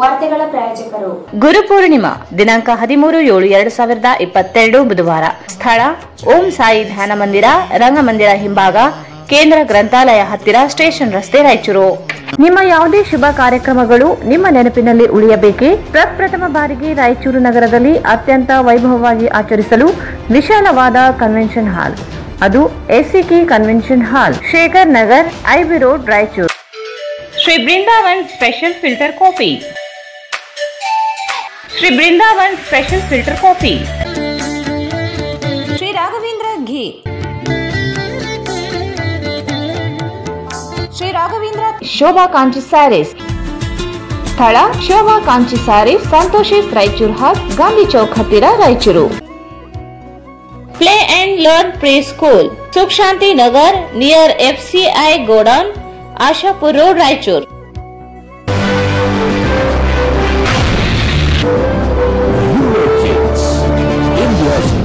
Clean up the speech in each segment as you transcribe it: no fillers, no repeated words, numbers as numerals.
ವಾರ್ತೆಗಳ ಪ್ರಾಯೋಜಕರು ಗುರುಪೂರ್ಣಿಮಾ ದಿನಾಂಕ 13/7/2022 ಬುಧವಾರ. ಸ್ಥಳ ಓಂ ಸಾಯಿ ಧ್ಯಾನ ಮಂದಿರ, ರಂಗಮಂದಿರ ಹಿಂಭಾಗ, ಕೇಂದ್ರ ಗ್ರಂಥಾಲಯ ಹತ್ತಿರ, ಸ್ಟೇಷನ್ ರಸ್ತೆ, ರಾಯಚೂರು. ನಿಮ್ಮ ಯಾವುದೇ ಶುಭ ಕಾರ್ಯಕ್ರಮಗಳು ನಿಮ್ಮ ನೆನಪಿನಲ್ಲಿ ಉಳಿಯಬೇಕೇ? ಪ್ರಪ್ರಥಮ ಬಾರಿಗೆ ರಾಯಚೂರು ನಗರದಲ್ಲಿ ಅತ್ಯಂತ ವೈಭವವಾಗಿ ಆಚರಿಸಲು ವಿಶಾಲವಾದ ಕನ್ವೆನ್ಷನ್ ಹಾಲ್, ಅದು SCK convention hall, Shekhar Nagar, IB road, Raichur. Shri Brindavan special filter coffee. Shri Brindavan special filter coffee. Shri Raghavendra ghee. Shri Raghavendra Shobha Kanchi saris. ಸ್ಥಳ ಶೋಭಾ ಕಾಂಚಿ ಸ್ಯಾರೀಸ್, ಸಂತೋಷಿಸ್ ರಾಯಚೂರು ಹಾಲ್, ಗಾಂಧಿ ಚೌಕ್ ಹತ್ತಿರ, Raichur. Play and learn preschool, Sukh Shanti Nagar, near FCI godown, Ashapur road, Raichur.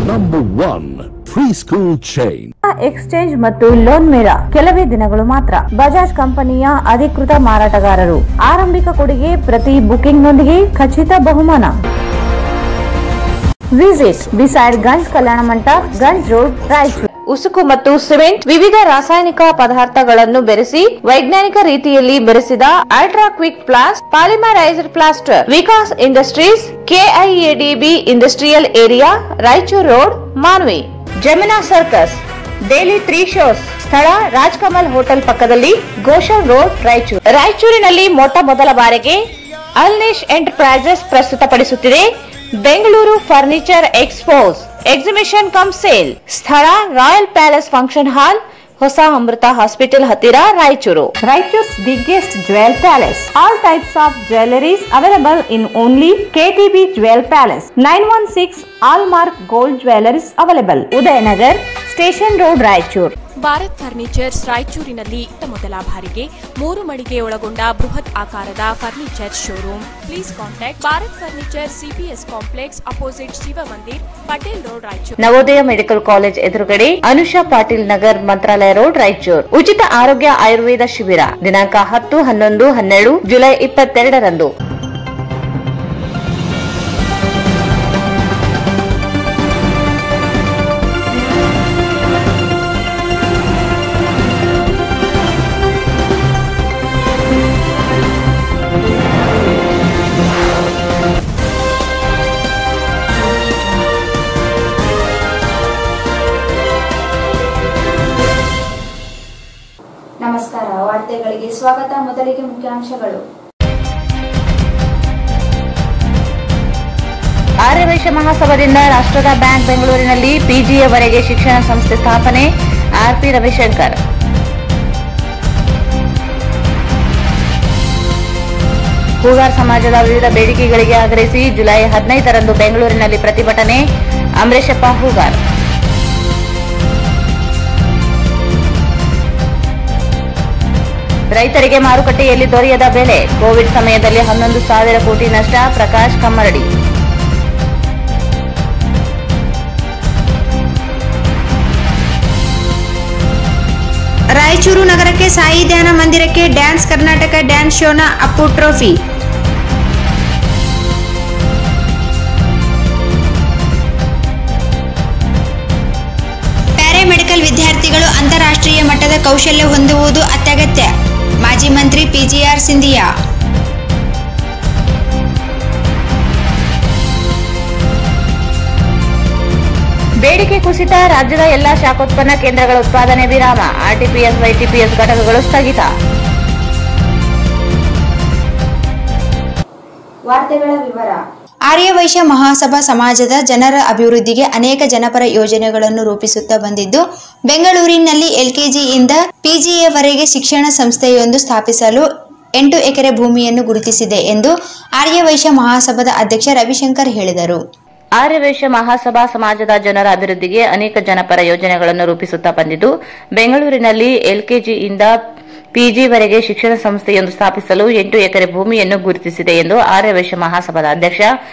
Number 1 free school chain. Exchange ಮತ್ತು ಲೋನ್ ಮೇಳ ಕೆಲವೇ ದಿನಗಳು ಮಾತ್ರ. ಬಜಾಜ್ ಕಂಪನಿಯ ಅಧಿಕೃತ ಮಾರಾಟಗಾರರು. ಆರಂಭಿಕ ಕೊಡುಗೆ ಪ್ರತಿ ಬುಕಿಂಗ್ ನೊಂದಿಗೆ ಖಚಿತ ಬಹುಮಾನ. Visit beside Ganj Kalyana Mantapa, Ganj road, Raichur. ಉಸುಕು ಮತ್ತು ಸಿಮೆಂಟ್, ವಿವಿಧ ರಾಸಾಯನಿಕ ಪದಾರ್ಥಗಳನ್ನು ಬೆರೆಸಿ ವೈಜ್ಞಾನಿಕ ರೀತಿಯಲ್ಲಿ ಬೆರೆಸಿದ ultra quick plast polymerised plaster. Vikas industries, KIADB industrial area, Raichur road, Manvi. Jamuna circus, daily 3 shows. ಸ್ಥಳ ರಾಜ್ಕಮಲ್ ಹೋಟೆಲ್ ಪಕ್ಕದಲ್ಲಿ, ಗೋಶಲ್ ರೋಡ್, ರಾಯಚೂರು. ರಾಯಚೂರಿನಲ್ಲಿ ಮೊಟ್ಟ ಮೊದಲ ಬಾರಿಗೆ ಅಲ್ನೇಶ್ ಎಂಟರ್ಪ್ರೈಸಸ್ ಪ್ರಸ್ತುತಪಡಿಸುತ್ತಿದೆ Bengaluru furniture expos exhibition cum sale. ಸ್ಥಳ ರಾಯಲ್ ಪ್ಯಾಲೇಸ್ ಫಂಕ್ಷನ್ ಹಾಲ್, ಹೊಸ ಅಮೃತ ಹಾಸ್ಪಿಟಲ್ ಹತ್ತಿರ, Raichur. Raichur's biggest jewel palace. All types of jewelleries available in only KTB jewel palace. 916 hallmark gold jewelleries available. Udayanagar, station road, Raichur. Bharat furnitures ರಾಯಚೂರಿನಲ್ಲಿ ಮೊದಲ ಬಾರಿಗೆ 3 ಮಳಿಗೆ ಒಳಗೊಂಡ ಬೃಹತ್ ಆಕಾರದ furniture showroom. Please contact Bharat furniture, CPS complex, opposite Shiva Mandir, Patel road, Raichur. Navodaya medical college ಎದುರುಗಡೆ, Anusha Patil Nagar, Mantralaya road, Raichur. ಉಚಿತ ಆರೋಗ್ಯ ಆಯುರ್ವೇದ ಶಿಬಿರ ದಿನಾಂಕ 10, 11, 12 ಜುಲೈ 22ರಂದು. ನಮಸ್ಕಾರ, ವಾರ್ತೆಗಳಿಗೆ ಸ್ವಾಗತ. ಮೊದಲಿಗೆ ಮುಖ್ಯಾಂಶಗಳು. ಆರ್ಯವೈಶ್ಯ ಮಹಾಸಭಾದಿಂದ ರಾಷ್ಟ್ರದ ಬ್ಯಾಂಕ್ ಬೆಂಗಳೂರಿನಲ್ಲಿ PGಯವರೆಗೆ ಶಿಕ್ಷಣ ಸಂಸ್ಥೆ ಸ್ಥಾಪನೆ, RP ರವಿಶಂಕರ್. ಹೂಗಾರ್ ಸಮಾಜದ ವಿವಿಧ ಬೇಡಿಕೆಗಳಿಗೆ ಆಗ್ರಹಿಸಿ ಜುಲೈ 15ರಂದು ಬೆಂಗಳೂರಿನಲ್ಲಿ ಪ್ರತಿಭಟನೆ, ಅಮರೇಶಪ್ಪ ಹೂಗಾರ್. ರೈತರಿಗೆ ಮಾರುಕಟ್ಟೆಯಲ್ಲಿ ದೊರೆಯದ ಬೆಲೆ, ಕೋವಿಡ್ ಸಮಯದಲ್ಲಿ 11,000 ಕೋಟಿ ನಷ್ಟ, ಪ್ರಕಾಶ್ ಕಮ್ಮರಡಿ. ರಾಯಚೂರು ನಗರಕ್ಕೆ ಸಾಯಿ ಧ್ಯಾನ ಮಂದಿರಕ್ಕೆ ಡ್ಯಾನ್ಸ್ ಕರ್ನಾಟಕ ಡ್ಯಾನ್ಸ್ ಶೋನ ಅಪ್ಪು ಟ್ರೋಫಿ. ಪ್ಯಾರಾಮೆಡಿಕಲ್ ವಿದ್ಯಾರ್ಥಿಗಳು ಅಂತಾರಾಷ್ಟ್ರೀಯ ಮಟ್ಟದ ಕೌಶಲ್ಯ ಹೊಂದುವುದು ಅತ್ಯಗತ್ಯ. ಮಾಜಿ ಮಂತ್ರಿ PGR ಸಿಂಧಿಯಾ. ಬೇಡಿಕೆ ಕುಸಿತ, ರಾಜ್ಯದ ಎಲ್ಲಾ ಶಾಖೋತ್ಪನ್ನ ಕೇಂದ್ರಗಳ ಉತ್ಪಾದನೆ ವಿರಾಮ, RTPS YTPS ಘಟಕಗಳು ಸ್ಥಗಿತ. ವಾರ್ತೆಗಳ ವಿವರ. ಆರ್ಯವೈಶ್ಯ ಮಹಾಸಭಾ ಸಮಾಜದ ಜನರ ಅಭಿವೃದ್ಧಿಗೆ ಅನೇಕ ಜನಪರ ಯೋಜನೆಗಳನ್ನು ರೂಪಿಸುತ್ತಾ ಬಂದಿದ್ದು, ಬೆಂಗಳೂರಿನಲ್ಲಿ LKGಯಿಂದ PGಯವರೆಗೆ ಶಿಕ್ಷಣ ಸಂಸ್ಥೆಯೊಂದು ಸ್ಥಾಪಿಸಲು 8 ಎಕರೆ ಭೂಮಿಯನ್ನು ಗುರುತಿಸಿದೆ ಎಂದು ಆರ್ಯವೈಶ್ಯ ಮಹಾಸಭಾದ ಅಧ್ಯಕ್ಷ ರವಿಶಂಕರ್ ಹೇಳಿದರು. ಆರ್ಯವೈಶ್ಯ ಮಹಾಸಭಾ ಸಮಾಜದ ಜನರ ಅಭಿವೃದ್ಧಿಗೆ ಅನೇಕ ಜನಪರ ಯೋಜನೆಗಳನ್ನು ರೂಪಿಸುತ್ತಾ ಬಂದಿದ್ದು, ಬೆಂಗಳೂರಿನಲ್ಲಿ LKGಯಿಂದ ಪಿಜಿವರೆಗೆ ಶಿಕ್ಷಣ ಸಂಸ್ಥೆಯೊಂದು ಸ್ಥಾಪಿಸಲು 8 ಎಕರೆ ಭೂಮಿಯನ್ನು ಗುರುತಿಸಿದೆ ಎಂದು ಆರ್ಯವೈಶ್ಯ ಮಹಾಸಭಾದ ಅಧ್ಯಕ್ಷ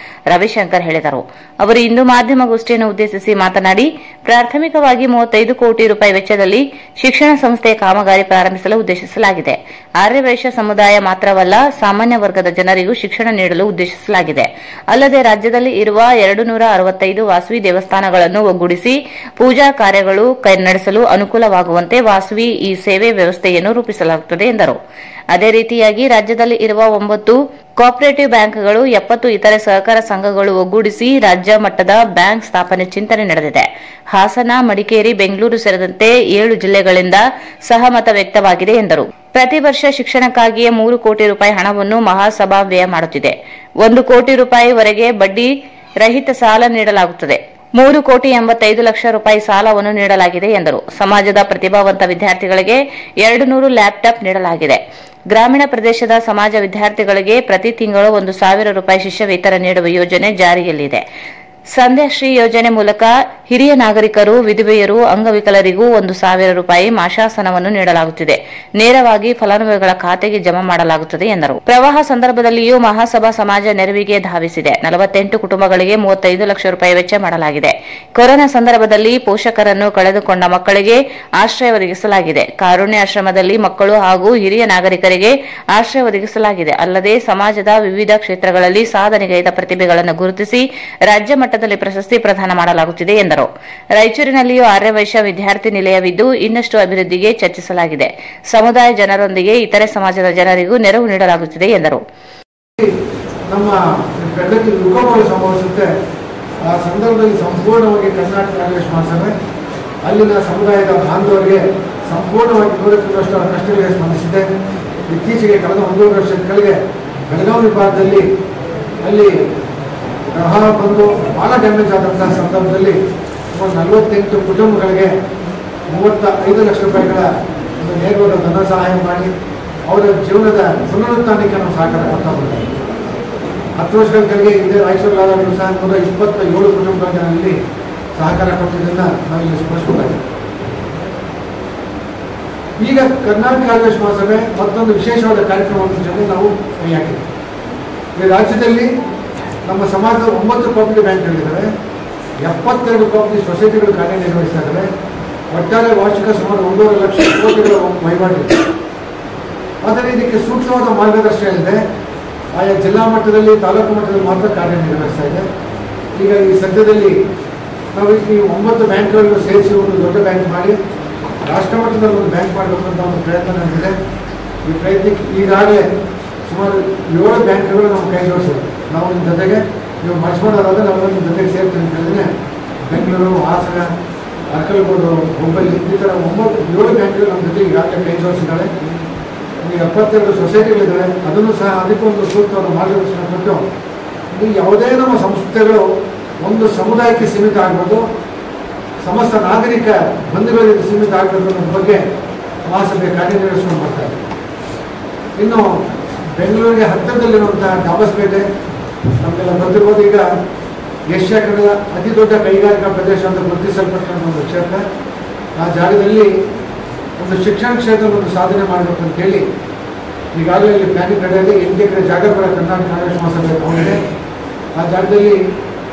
ರವಿಶಂಕರ್ ಹೇಳಿದರು. ಅವರು ಇಂದು ಮಾಧ್ಯಮಗೋಷ್ಠಿಯನ್ನು ಉದ್ದೇಶಿಸಿ ಮಾತನಾಡಿ, ಪ್ರಾಥಮಿಕವಾಗಿ 35 ಕೋಟಿ ರೂಪಾಯಿ ವೆಚ್ಚದಲ್ಲಿ ಶಿಕ್ಷಣ ಸಂಸ್ಥೆಯ ಕಾಮಗಾರಿ ಪ್ರಾರಂಭಿಸಲು ಉದ್ದೇಶಿಸಲಾಗಿದೆ. ಆರ್ಯವೈಶ್ಯ ಸಮುದಾಯ ಮಾತ್ರವಲ್ಲ, ಸಾಮಾನ್ಯ ವರ್ಗದ ಜನರಿಗೂ ಶಿಕ್ಷಣ ನೀಡಲು ಉದ್ದೇಶಿಸಲಾಗಿದೆ. ಅಲ್ಲದೆ ರಾಜ್ಯದಲ್ಲಿ ಇರುವ 265 ವಾಸವಿ ದೇವಸ್ಥಾನಗಳನ್ನು ಒಗ್ಗೂಡಿಸಿ ಪೂಜಾ ಕಾರ್ಯಗಳು ನಡೆಸಲು ಅನುಕೂಲವಾಗುವಂತೆ ವಾಸವಿ ಈ ಸೇವೆ ವ್ಯವಸ್ಥೆಯನ್ನು ರೂಪಿಸಲಾಗುತ್ತದೆ ಎಂದರು. ಅದೇ ರೀತಿಯಾಗಿ ರಾಜ್ಯದಲ್ಲಿ ಇರುವ 9 ಕೋಆಪರೇಟಿವ್ ಬ್ಯಾಂಕ್ಗಳು, 70 ಇತರೆ ಸಹಕಾರ ಸಂಘಗಳು ಒಗ್ಗೂಡಿಸಿ ರಾಜ್ಯ ಮಟ್ಟದ ಬ್ಯಾಂಕ್ ಸ್ಥಾಪನೆ ಚಿಂತನೆ ನಡೆದಿದೆ. ಹಾಸನ, ಮಡಿಕೇರಿ, ಬೆಂಗಳೂರು ಸೇರಿದಂತೆ 7 ಜಿಲ್ಲೆಗಳಿಂದ ಸಹಮತ ವ್ಯಕ್ತವಾಗಿದೆ ಎಂದರು. ಪ್ರತಿ ವರ್ಷ ಶಿಕ್ಷಣಕ್ಕಾಗಿಯೇ 3 ಕೋಟಿ ರೂಪಾಯಿ ಹಣವನ್ನು ಮಹಾಸಭಾ ವ್ಯಯ ಮಾಡುತ್ತಿದೆ. 1 ಕೋಟಿ ರೂಪಾಯಿವರೆಗೆ ಬಡ್ಡಿ ರಹಿತ ಸಾಲ ನೀಡಲಾಗುತ್ತದೆ. 3 ಕೋಟಿ 85 ಲಕ್ಷ ರೂಪಾಯಿ ಸಾಲವನ್ನು ನೀಡಲಾಗಿದೆ ಎಂದರು. ಸಮಾಜದ ಪ್ರತಿಭಾವಂತ ವಿದ್ಯಾರ್ಥಿಗಳಿಗೆ 200 ಲ್ಯಾಪ್ಟಾಪ್ ನೀಡಲಾಗಿದೆ. ಗ್ರಾಮೀಣ ಪ್ರದೇಶದ ಸಮಾಜ ವಿದ್ಯಾರ್ಥಿಗಳಿಗೆ ಪ್ರತಿ ತಿಂಗಳು 1,000 ರೂಪಾಯಿ ಶಿಷ್ಯ ವೇತನ ನೀಡುವ ಯೋಜನೆ ಜಾರಿಯಲ್ಲಿದೆ. ಸಂಧ್ಯಾಶ್ರೀ ಯೋಜನೆ ಮೂಲಕ ಹಿರಿಯ ನಾಗರಿಕರು, ವಿಧವೆಯರು, ಅಂಗವಿಕಲರಿಗೂ 1,000 ರೂಪಾಯಿ ಮಾಶಾಸನವನ್ನು ನೀಡಲಾಗುತ್ತಿದೆ. ನೇರವಾಗಿ ಫಲಾನುಭವಿಗಳ ಖಾತೆಗೆ ಜಮಾ ಮಾಡಲಾಗುತ್ತದೆ ಎಂದರು. ಪ್ರವಾಹ ಸಂದರ್ಭದಲ್ಲಿಯೂ ಮಹಾಸಭಾ ಸಮಾಜ ನೆರವಿಗೆ ಧಾವಿಸಿದೆ. 48 ಕುಟುಂಬಗಳಿಗೆ 35 ಲಕ್ಷ ರೂಪಾಯಿ ವೆಚ್ಚ ಮಾಡಲಾಗಿದೆ. ಕೊರೋನಾ ಸಂದರ್ಭದಲ್ಲಿ ಪೋಷಕರನ್ನು ಕಳೆದುಕೊಂಡ ಮಕ್ಕಳಿಗೆ ಆಶ್ರಯ ಒದಗಿಸಲಾಗಿದೆ. ಕಾರುಣ್ಯ ಆಶ್ರಮದಲ್ಲಿ ಮಕ್ಕಳು ಹಾಗೂ ಹಿರಿಯ ನಾಗರಿಕರಿಗೆ ಆಶ್ರಯ ಒದಗಿಸಲಾಗಿದೆ. ಅಲ್ಲದೆ ಸಮಾಜದ ವಿವಿಧ ಕ್ಷೇತ್ರಗಳಲ್ಲಿ ಸಾಧನೆಗೈದ ಪ್ರತಿಭೆಗಳನ್ನು ಗುರುತಿಸಿ ರಾಜ್ಯ ಮಟ್ಟದಲ್ಲಿ ಪ್ರಶಸ್ತಿ ಪ್ರದಾನ ಮಾಡಲಾಗುತ್ತಿದೆ ಎಂದರು. ರಾಯಚೂರಿನಲ್ಲಿಯೂ ಆರ್ಯವೈಶ್ಯ ವಿದ್ಯಾರ್ಥಿ ನಿಲಯವಿದ್ದು ಇನ್ನಷ್ಟು ಅಭಿವೃದ್ಧಿಗೆ ಚರ್ಚಿಸಲಾಗಿದೆ. ಸಮುದಾಯ ಜನರೊಂದಿಗೆ ಇತರೆ ಸಮಾಜದ ಜನರಿಗೂ ನೆರವು ನೀಡಲಾಗುತ್ತಿದೆ ಎಂದರು. ನಮ್ಮ ವಿಕೋಪಗಳು ಸಂಭವಿಸುತ್ತೆ. ಆ ಸಂದರ್ಭದಲ್ಲಿ ಸಂಪೂರ್ಣವಾಗಿ ಕರ್ನಾಟಕ ಆರ್ಯವೈಶ್ಯ ಮಹಾಸಭೆ ಅಲ್ಲಿನ ಸಮುದಾಯದ ಬಾಂಧವರಿಗೆ ಸಂಪೂರ್ಣವಾಗಿ 100% ಕಷ್ಟಗಳಿಗೆ ಸ್ಪಂದಿಸಿದೆ. ಇತ್ತೀಚೆಗೆ ಕಳೆದ 1 ವರ್ಷದ ಕೆಳಗೆ ಬೆಳಗಾವಿ ವಿಭಾಗದಲ್ಲಿ ಅಲ್ಲಿ ಪ್ರವಾಹ ಬಂದು ಭಾಳ ಡ್ಯಾಮೇಜ್ ಆದಂತಹ ಸಂದರ್ಭದಲ್ಲಿ ಸುಮಾರು 48 ಕುಟುಂಬಗಳಿಗೆ 35 ಲಕ್ಷ ರೂಪಾಯಿಗಳ ಒಂದು ನೇರವಾದ ಧನ ಸಹಾಯ ಮಾಡಿ ಅವರ ಜೀವನದ ಪುನರುತ್ಥಾನಕ್ಕೆ ನಾವು ಸಹಕಾರ ಕೊಡ್ತಾ ಬಂದಿದ್ದೀವಿ. 10 ವರ್ಷಗಳ ಕೆಳಗೆ ಇದೇ ರಾಯಚೂರಿಗಾದರೂ ಸಹ 127 ಕುಟುಂಬಗಳಲ್ಲಿ ಸಹಕಾರ ಕೊಟ್ಟಿದ್ದನ್ನು ನಾವಿಲ್ಲಿ ಸ್ಮರಿಸಬೇಕಾಗಿದೆ. ಈಗ ಕರ್ನಾಟಕ ಆರ್ಯವೈಶ್ಯ ಮಹಾಸಭೆ ಮತ್ತೊಂದು ವಿಶೇಷವಾದ ಕಾರ್ಯಕ್ರಮವನ್ನು ಜೊತೆ ನಾವು ಕೈ ಹಾಕಿದ್ದೀವಿ. ಈ ರಾಜ್ಯದಲ್ಲಿ ನಮ್ಮ ಸಮಾಜದ 9 ಕೋಆಪರೇಟಿವ್ ಬ್ಯಾಂಕ್ಗಳಿದ್ದಾವೆ, 72 ಕೋಆಪರೇಟಿವ್ ಸೊಸೈಟಿಗಳು ಕಾರ್ಯನಿರ್ವಹಿಸ್ತಾ ಇದ್ದಾವೆ. ಒಟ್ಟಾರೆ ವಾರ್ಷಿಕ ಸುಮಾರು 1.5 ಲಕ್ಷ ಕೋಟಿಗಳ ವಹಿವಾಟಿದೆ. ಆದರೆ ಇದಕ್ಕೆ ಸೂಕ್ತವಾದ ಮಾರ್ಗದರ್ಶನ ಇದೆ. ಆಯಾ ಜಿಲ್ಲಾ ಮಟ್ಟದಲ್ಲಿ, ತಾಲೂಕು ಮಟ್ಟದಲ್ಲಿ ಮಾತ್ರ ಕಾರ್ಯನಿರ್ವಹಿಸ್ತಾ ಇದೆ. ಈಗ ಈ ಸದ್ಯದಲ್ಲಿ ನಾವು ಈ 9 ಬ್ಯಾಂಕ್ಗಳನ್ನು ಸೇರಿಸಿ ಒಂದು ದೊಡ್ಡ ಬ್ಯಾಂಕ್ ಮಾಡಿ ರಾಷ್ಟ್ರ ಮಟ್ಟದಲ್ಲಿ ಒಂದು ಬ್ಯಾಂಕ್ ಮಾಡಬೇಕು ಅಂತ ಒಂದು ಪ್ರಯತ್ನ ನಡೆದಿದೆ. ಈ ಪ್ರಯತ್ನಕ್ಕೆ ಈಗಾಗಲೇ ಸುಮಾರು 7 ಬ್ಯಾಂಕ್ಗಳು ನಾವು ಕೈ ಜೋಡಿಸಿದೆ. ನಾವು ನಿಮ್ಮ ಜೊತೆಗೆ ನೀವು ಮಾಡಿಸ್ಬೋದಾದ್ರೆ ನಾವು ನಿಮ್ಮ ಜೊತೆಗೆ ಸೇರ್ತೀನಿ ಅಂತ ಹೇಳಿದ್ರೆ ಬೆಂಗಳೂರು, ಹಾಸನ, ಅರ್ಕಲಗೂಡು, ಹುಬ್ಬಳ್ಳಿ ಈ ಥರ 7 ಬ್ಯಾಂಕ್ಗಳು ನಮ್ಮ ಜೊತೆಗೆ ಈಗಾಗಲೇ ಕೈ ಜೋಡಿಸಿದ್ದಾಳೆ. ಈಗ 72 ಸೊಸೈಟಿಗಳಿದ್ದಾವೆ. ಅದನ್ನು ಸಹ ಅದಕ್ಕೊಂದು ಸೂಕ್ತವಾದ ಮಾರ್ಗದರ್ಶನ ಕೊಟ್ಟು ಇದು ಯಾವುದೇ ನಮ್ಮ ಸಂಸ್ಥೆಗಳು ಒಂದು ಸಮುದಾಯಕ್ಕೆ ಸೀಮಿತ ಆಗ್ಬೋದು, ಸಮಸ್ತ ನಾಗರಿಕ ಬಂಧುಗಳಿಗೆ ಸೀಮಿತ ಆಗಬೇಕು ಅನ್ನೋದ್ರ ಬಗ್ಗೆ ಮಹಾಸಭೆ ಕಾರ್ಯನಿರ್ವಹಿಸ್ಕೊಂಡು ಬರ್ತಾರೆ. ಇನ್ನು ಬೆಂಗಳೂರಿಗೆ ಹತ್ತಿರದಲ್ಲಿರುವಂತಹ ಡಾಬಸ್ಪೇಟೆ ನಮಗೆಲ್ಲ ಗೊತ್ತಿರ್ಬೋದು. ಈಗ ಏಷ್ಯಾ ಖಂಡದ ಅತಿ ದೊಡ್ಡ ಕೈಗಾರಿಕಾ ಪ್ರದೇಶ ಅಂತ ಗುರುತಿಸಲ್ಪಟ್ಟ ಒಂದು ಕ್ಷೇತ್ರ. ಆ ಜಾಗದಲ್ಲಿ ಒಂದು ಶಿಕ್ಷಣ ಕ್ಷೇತ್ರವನ್ನು ಸಾಧನೆ ಮಾಡಬೇಕು ಅಂತೇಳಿ ಈಗಾಗಲೇ ಇಲ್ಲಿ ಪ್ಲಾನಿಂಗ್ ನಡೆಯಲ್ಲಿ 8 ಎಕರೆ ಜಾಗ ಕೂಡ ಕರ್ನಾಟಕ ಆರ್ಯವೈಶ್ಯ ಮಹಾಸಭೆ ತಗೊಂಡಿದೆ. ಆ ಜಾಗದಲ್ಲಿ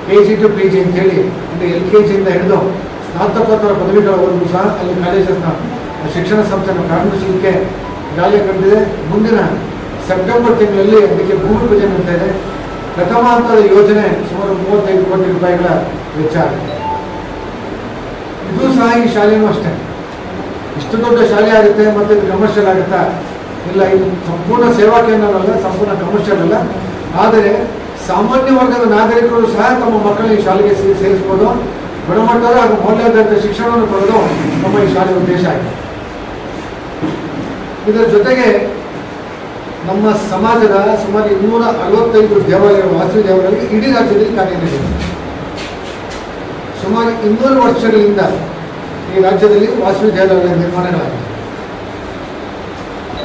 KG to PG ಅಂತೇಳಿ ಅಂದರೆ LKGಯಿಂದ ಹಿಡಿದು ಸ್ನಾತಕೋತ್ತರ ಪದವಿಗಳವರೆಗೂ ಸಹ ಅಲ್ಲಿ ಕಾಲೇಜನ್ನ ಶಿಕ್ಷಣ ಸಂಸ್ಥೆಯನ್ನು ಪ್ರಾರಂಭಿಸಲಿಕ್ಕೆ ಈಗಾಗಲೇ ಕಂಡಿದೆ. ಮುಂದಿನ ಸೆಪ್ಟೆಂಬರ್ ತಿಂಗಳಲ್ಲಿ ಅದಕ್ಕೆ ಭೂಮಿ ಪೂಜೆ ನಡೀತಾ ಇದೆ. ಪ್ರಥಮ ಹಂತದ ಯೋಜನೆ ಸುಮಾರು 35 ಕೋಟಿ ರೂಪಾಯಿಗಳ ವೆಚ್ಚ ಆಗಿದೆ. ಇದು ಸಹ ಈ ಶಾಲೆಯೂ ಅಷ್ಟೇ. ಇಷ್ಟು ದೊಡ್ಡ ಶಾಲೆ ಆಗುತ್ತೆ ಮತ್ತು ಇದು ಕಮರ್ಷಿಯಲ್ ಆಗುತ್ತಾ? ಇಲ್ಲ, ಇದು ಸಂಪೂರ್ಣ ಸೇವಾ ಕೇಂದ್ರವಲ್ಲ, ಸಂಪೂರ್ಣ ಕಮರ್ಷಿಯಲ್ ಅಲ್ಲ. ಆದರೆ ಸಾಮಾನ್ಯ ವರ್ಗದ ನಾಗರಿಕರು ಸಹ ತಮ್ಮ ಮಕ್ಕಳನ್ನ ಈ ಶಾಲೆಗೆ ಸೇರಿಸ್ಬೋದು. ಗುಣಮಟ್ಟದ ಹಾಗೂ ಮೌಲ್ಯಾಧಾರಿತ ಶಿಕ್ಷಣವನ್ನು ಪಡೆದು ನಮ್ಮ ಈ ಶಾಲೆಯ ಉದ್ದೇಶ ಆಗಿದೆ. ಇದರ ಜೊತೆಗೆ ನಮ್ಮ ಸಮಾಜದ ಸುಮಾರು 265 ದೇವಾಲಯಗಳು, ವಾಸವಿ ದೇವಾಲಯಗಳಿಗೆ ಇಡೀ ರಾಜ್ಯದಲ್ಲಿ ಕಾರ್ಯನಿರ್ವಹಿಸಿದೆ. ಸುಮಾರು 200 ವರ್ಷಗಳಿಂದ ಈ ರಾಜ್ಯದಲ್ಲಿ ವಾಸವಿ ದೇವಾಲಯಗಳ ನಿರ್ಮಾಣಗಳಾಗಿದೆ.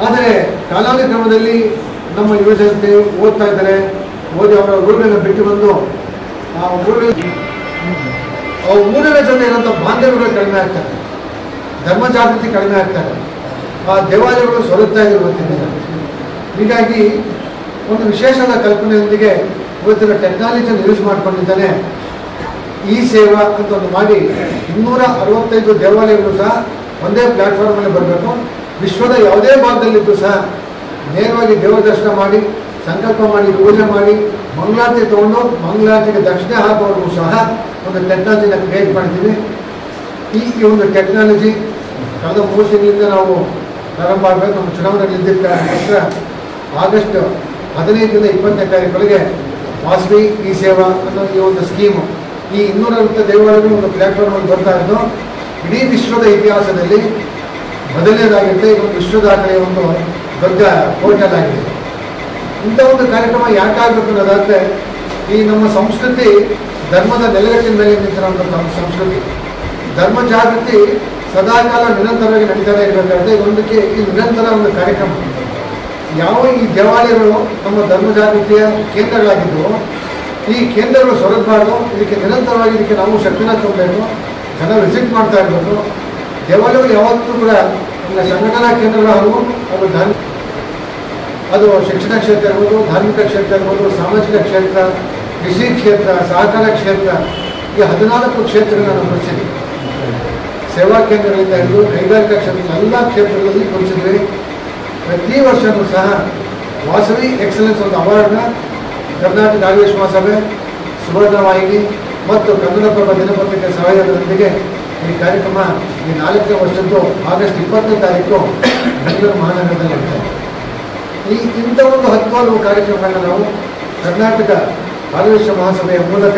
ಆದರೆ ಕಾಲಾನುಕ್ರಮದಲ್ಲಿ ನಮ್ಮ ಯುವಜನತೆ ಓದ್ತಾ ಇದ್ದಾರೆ, ಓದಿ ಅವರ ಊರುಗಳನ್ನ ಬಿಟ್ಟು ಬಂದು ಆ ಊರಿನ ಜೊತೆ ಇರುವಂಥ ಬಾಂಧವ್ಯಗಳು ಕಡಿಮೆ ಆಗ್ತಾರೆ, ಧರ್ಮ ಜಾಗೃತಿ ಕಡಿಮೆ ಆಗ್ತಾರೆ. ಆ ದೇವಾಲಯಗಳು ಸೊರಗ್ತಾ ಇದೆ ಇವತ್ತಿನ ದಿನ. ಹೀಗಾಗಿ ಒಂದು ವಿಶೇಷವಾದ ಕಲ್ಪನೆಯೊಂದಿಗೆ ಇವತ್ತಿನ ಟೆಕ್ನಾಲಜಿಯನ್ನು ಯೂಸ್ ಮಾಡ್ಕೊಂಡಿದ್ದಾನೆ ಈ ಸೇವಾ ಅಂತ ಒಂದು ಮಾಡಿ 265 ದೇವಾಲಯಗಳು ಸಹ ಒಂದೇ ಪ್ಲಾಟ್ಫಾರ್ಮಲ್ಲಿ ಬರಬೇಕು. ವಿಶ್ವದ ಯಾವುದೇ ಭಾಗದಲ್ಲಿದ್ದು ಸಹ ನೇರವಾಗಿ ದೇವರ ದರ್ಶನ ಮಾಡಿ ಸಂಕಲ್ಪ ಮಾಡಿ ಪೂಜೆ ಮಾಡಿ ಮಂಗಳಾರತಿ ತೊಗೊಂಡು ಮಂಗಳಾರತಿಗೆ ದಕ್ಷಿಣೆ ಹಾಕುವವರೆಗೂ ಸಹ ಒಂದು ಟೆಕ್ನಾಲಜಿನ ಕ್ರಿಯೇಟ್ ಮಾಡಿದ್ದೀವಿ. ಈ ಒಂದು ಟೆಕ್ನಾಲಜಿ ಕಳೆದ 3 ತಿಂಗಳಿಂದ ನಾವು ಪ್ರಾರಂಭ ಆಗಬೇಕು. ನಮ್ಮ ಚುನಾವಣೆಯಲ್ಲಿ ಇದ್ದಿದ್ದ ಕಾರಣಕ್ಕೋಸ್ಕರ ಆಗಸ್ಟ್ 15ರಿಂದ 20ನೇ ತಾರೀಕೊಳಗೆ ವಾಸವಿ ಈ ಸೇವಾ ಅನ್ನೋ ಈ ಒಂದು ಸ್ಕೀಮು ಈ 250 ದೇವಾಲಯಗಳು ಒಂದು ಪ್ಲಾಟ್ಫಾರ್ಮಲ್ಲಿ ಬರ್ತಾ ಇದ್ದು ಇಡೀ ವಿಶ್ವದ ಇತಿಹಾಸದಲ್ಲಿ ಮೊದಲನೇದಾಗಿರುತ್ತೆ. ಇದೊಂದು ವಿಶ್ವ ದಾಖಲೆಯ ಒಂದು ದೊಡ್ಡ ಪೋರ್ಟಲ್ ಆಗಿದೆ. ಇಂಥ ಒಂದು ಕಾರ್ಯಕ್ರಮ ಯಾಕಾಗಬೇಕು ಅನ್ನೋದಾದರೆ ಈ ನಮ್ಮ ಸಂಸ್ಕೃತಿ ಧರ್ಮದ ನೆಲೆಗಟ್ಟಿನ ಮೇಲೆ ನಿಂತಿರುವಂಥ ಸಂಸ್ಕೃತಿ, ಧರ್ಮ ಜಾಗೃತಿ ಸದಾಕಾಲ ನಿರಂತರವಾಗಿ ನಡೀತಾನೆ ಇರಬೇಕಾದ್ರೆ ಇದೊಂದಕ್ಕೆ ಈ ನಿರಂತರ ಒಂದು ಕಾರ್ಯಕ್ರಮ. ಯಾವ ಈ ದೇವಾಲಯಗಳು ನಮ್ಮ ಧರ್ಮ ಜಾಗೃತಿಯ ಕೇಂದ್ರಗಳಾಗಿದ್ದು ಈ ಕೇಂದ್ರಗಳು ಸೊರಗಬಾರ್ದು. ಇದಕ್ಕೆ ನಿರಂತರವಾಗಿ ಇದಕ್ಕೆ ನಾವು ಶಕ್ತಿನ ತುಂಬಬೇಕು, ಜನ ವಿಸಿಟ್ ಮಾಡ್ತಾ ಇರಬೇಕು. ದೇವಾಲಯಗಳು ಯಾವತ್ತೂ ಕೂಡ ನಮ್ಮ ಸಂಘಟನಾ ಕೇಂದ್ರಗಳು ಹಾಗೂ ಅದು ಶಿಕ್ಷಣ ಕ್ಷೇತ್ರ ಇರ್ಬೋದು, ಧಾರ್ಮಿಕ ಕ್ಷೇತ್ರ ಇರ್ಬೋದು, ಸಾಮಾಜಿಕ ಕ್ಷೇತ್ರ, ಕೃಷಿ ಕ್ಷೇತ್ರ, ಸಹಕಾರ ಕ್ಷೇತ್ರ, ಈ 14 ಕ್ಷೇತ್ರಗಳನ್ನ ನಾವು ಕೊಡಿಸಿದ್ವಿ. ಸೇವಾ ಕೇಂದ್ರಗಳಿಂದ ಹಿಡಿದು ಕೈಗಾರಿಕಾ ಕ್ಷೇತ್ರ ಎಲ್ಲ ಕ್ಷೇತ್ರಗಳಲ್ಲಿ ಕೊಡಿಸಿದ್ವಿ. ಪ್ರತಿ ವರ್ಷವೂ ಸಹ ವಾಸವಿ ಎಕ್ಸಲೆನ್ಸ್ ಒಂದು ಅವಾರ್ಡ್ನ ಕರ್ನಾಟಕ ಆರ್ಯವೈಶ್ಯ ಮಹಾಸಭೆ, ಸುವರ್ಣವಾಹಿನಿ ಮತ್ತು ಕನ್ನಡಪ್ರಭ ದಿನಪತ್ರಿಕೆ ಸಹಯೋಗದೊಂದಿಗೆ ಈ ಕಾರ್ಯಕ್ರಮ ಈ 4ನೇ ವರ್ಷದ್ದು ಆಗಸ್ಟ್ 20ನೇ ತಾರೀಕು ಬೆಂಗಳೂರು ಮಹಾನಗರದಲ್ಲಿ ನಡೆಯುತ್ತೆ. ಇಂಥ ಒಂದು 10 ಕಾರ್ಯಕ್ರಮಗಳನ್ನ ನಾವು ಕರ್ನಾಟಕ ಆರ್ಯವೈಶ್ಯ ಮಹಾಸಭೆಯ ಮೂಲಕ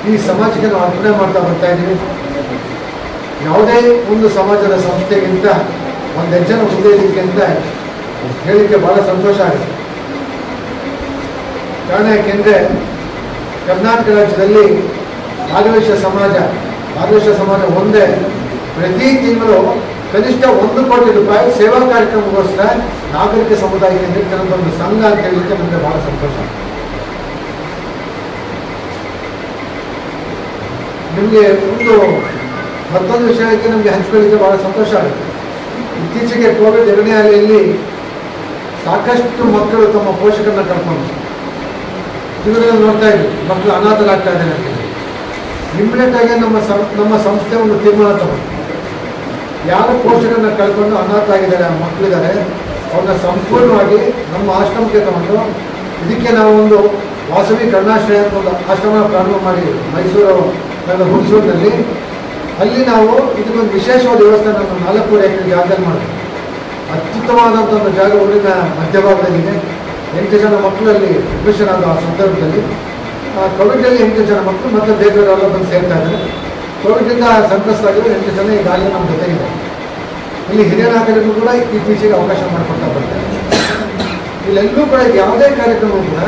ಈ ಸಮಾಜಕ್ಕೆ ನಾವು ಅರ್ಪಣೆ ಮಾಡ್ತಾ ಬರ್ತಾ ಇದ್ದೀವಿ. ಯಾವುದೇ ಒಂದು ಸಮಾಜದ ಸಂಸ್ಥೆಗಿಂತ ಒಂದು ಹೆಜ್ಜೆನ ಮುಂದೆ ಇದಕ್ಕೆ ಅಂತ ಹೇಳಲಿಕ್ಕೆ ಭಾಳ ಸಂತೋಷ ಆಗುತ್ತೆ. ಕಾರಣ ಯಾಕೆಂದರೆ ಕರ್ನಾಟಕ ರಾಜ್ಯದಲ್ಲಿ ಆರ್ಯವೈಶ್ಯ ಸಮಾಜ ಒಂದೇ ಪ್ರತಿ ತಿಂಗಳು ಕನಿಷ್ಠ 1 ಕೋಟಿ ರೂಪಾಯಿ ಸೇವಾ ಕಾರ್ಯಕ್ರಮಗೋಸ್ಕರ ನಾಗರಿಕ ಸಮುದಾಯಕ್ಕೆ ನೀಡ್ತಿರೋಂಥ ಒಂದು ಸಂಘ ಅಂತ ಹೇಳಲಿಕ್ಕೆ ನಮಗೆ ಭಾಳ ಸಂತೋಷ. ನಿಮಗೆ ಮತ್ತೊಂದು ವಿಷಯಕ್ಕೆ ನಮಗೆ ಹಂಚ್ಕೊಳ್ಳಿಕ್ಕೆ ಭಾಳ ಸಂತೋಷ ಆಗುತ್ತೆ. ಇತ್ತೀಚೆಗೆ ಕೋವಿಡ್ 2ನೇ ಅಲೆಯಲ್ಲಿ ಸಾಕಷ್ಟು ಮಕ್ಕಳು ತಮ್ಮ ಪೋಷಕರನ್ನ ಕಳ್ಕೊಂಡು ಇದರಲ್ಲಿ ನೋಡ್ತಾ ಇದ್ವಿ, ಮಕ್ಕಳು ಅನಾಥರಾಗ್ತಾ ಇದ್ದಾರೆ ಅಂತ. ಇಮ್ಮಿಡಿಯೇಟ್ ಆಗಿ ನಮ್ಮ ಸಂಸ್ಥೆ ಒಂದು ತೀರ್ಮಾನ ತಗೊಂಡು ಯಾರು ಪೋಷಕರನ್ನ ಕಳ್ಕೊಂಡು ಅನಾಥ ಆಗಿದ್ದಾರೆ ಆ ಮಕ್ಕಳಿದ್ದಾರೆ ಅವ್ರನ್ನ ಸಂಪೂರ್ಣವಾಗಿ ನಮ್ಮ ಆಶ್ರಮಕ್ಕೆ ತಗೊಂಡು ಇದಕ್ಕೆ ನಾವು ಒಂದು ವಾಸವಿ ಕರುಣಾಶ್ರಯ ಅಂತ ಒಂದು ಆಶ್ರಮ ಪ್ರಾರಂಭ ಮಾಡಿದ್ವಿ ಹುಣಸೂರಿನಲ್ಲಿ. ಅಲ್ಲಿ ನಾವು ಇದಕ್ಕೊಂದು ವಿಶೇಷವಾದ ವ್ಯವಸ್ಥೆ ನಮ್ಮ 4 ಎಕರೆ ಜಾಗದಲ್ಲಿ ಮಾಡಿದ್ವಿ. ಅತ್ಯುತ್ತಮವಾದಂಥ ಒಂದು ಜಾಗ ಊರಿನ ಮಧ್ಯಭಾಗದಲ್ಲಿದೆ. 8 ಜನ ಮಕ್ಕಳಲ್ಲಿ ಅಡ್ಮಿಷನ್ ಆದ ಆ ಸಂದರ್ಭದಲ್ಲಿ ಕೋವಿಡಲ್ಲಿ 8 ಜನ ಮಕ್ಕಳು ಮತ್ತು ಬೇರೆಯವರೆಲ್ಲ ಬಂದು ಸೇರ್ತಾ ಇದ್ದಾರೆ. ಕೋವಿಡಿಂದ ಸಂತ್ರಸ್ತರಾಗಿರೋ 8 ಜನ ಈಗಾಗಲೇ ನಮ್ಮ ಜೊತೆಗಿದೆ. ಇಲ್ಲಿ ಹಿರಿಯ ನಾಗರಿಕರು ಕೂಡ ಇತ್ತೀಚೆಗೆ ಅವಕಾಶ ಮಾಡಿಕೊಡ್ತಾ ಬರ್ತಾರೆ. ಇಲ್ಲೆಲ್ಲೂ ಕೂಡ ಯಾವುದೇ ಕಾರ್ಯಕ್ರಮವೂ ಕೂಡ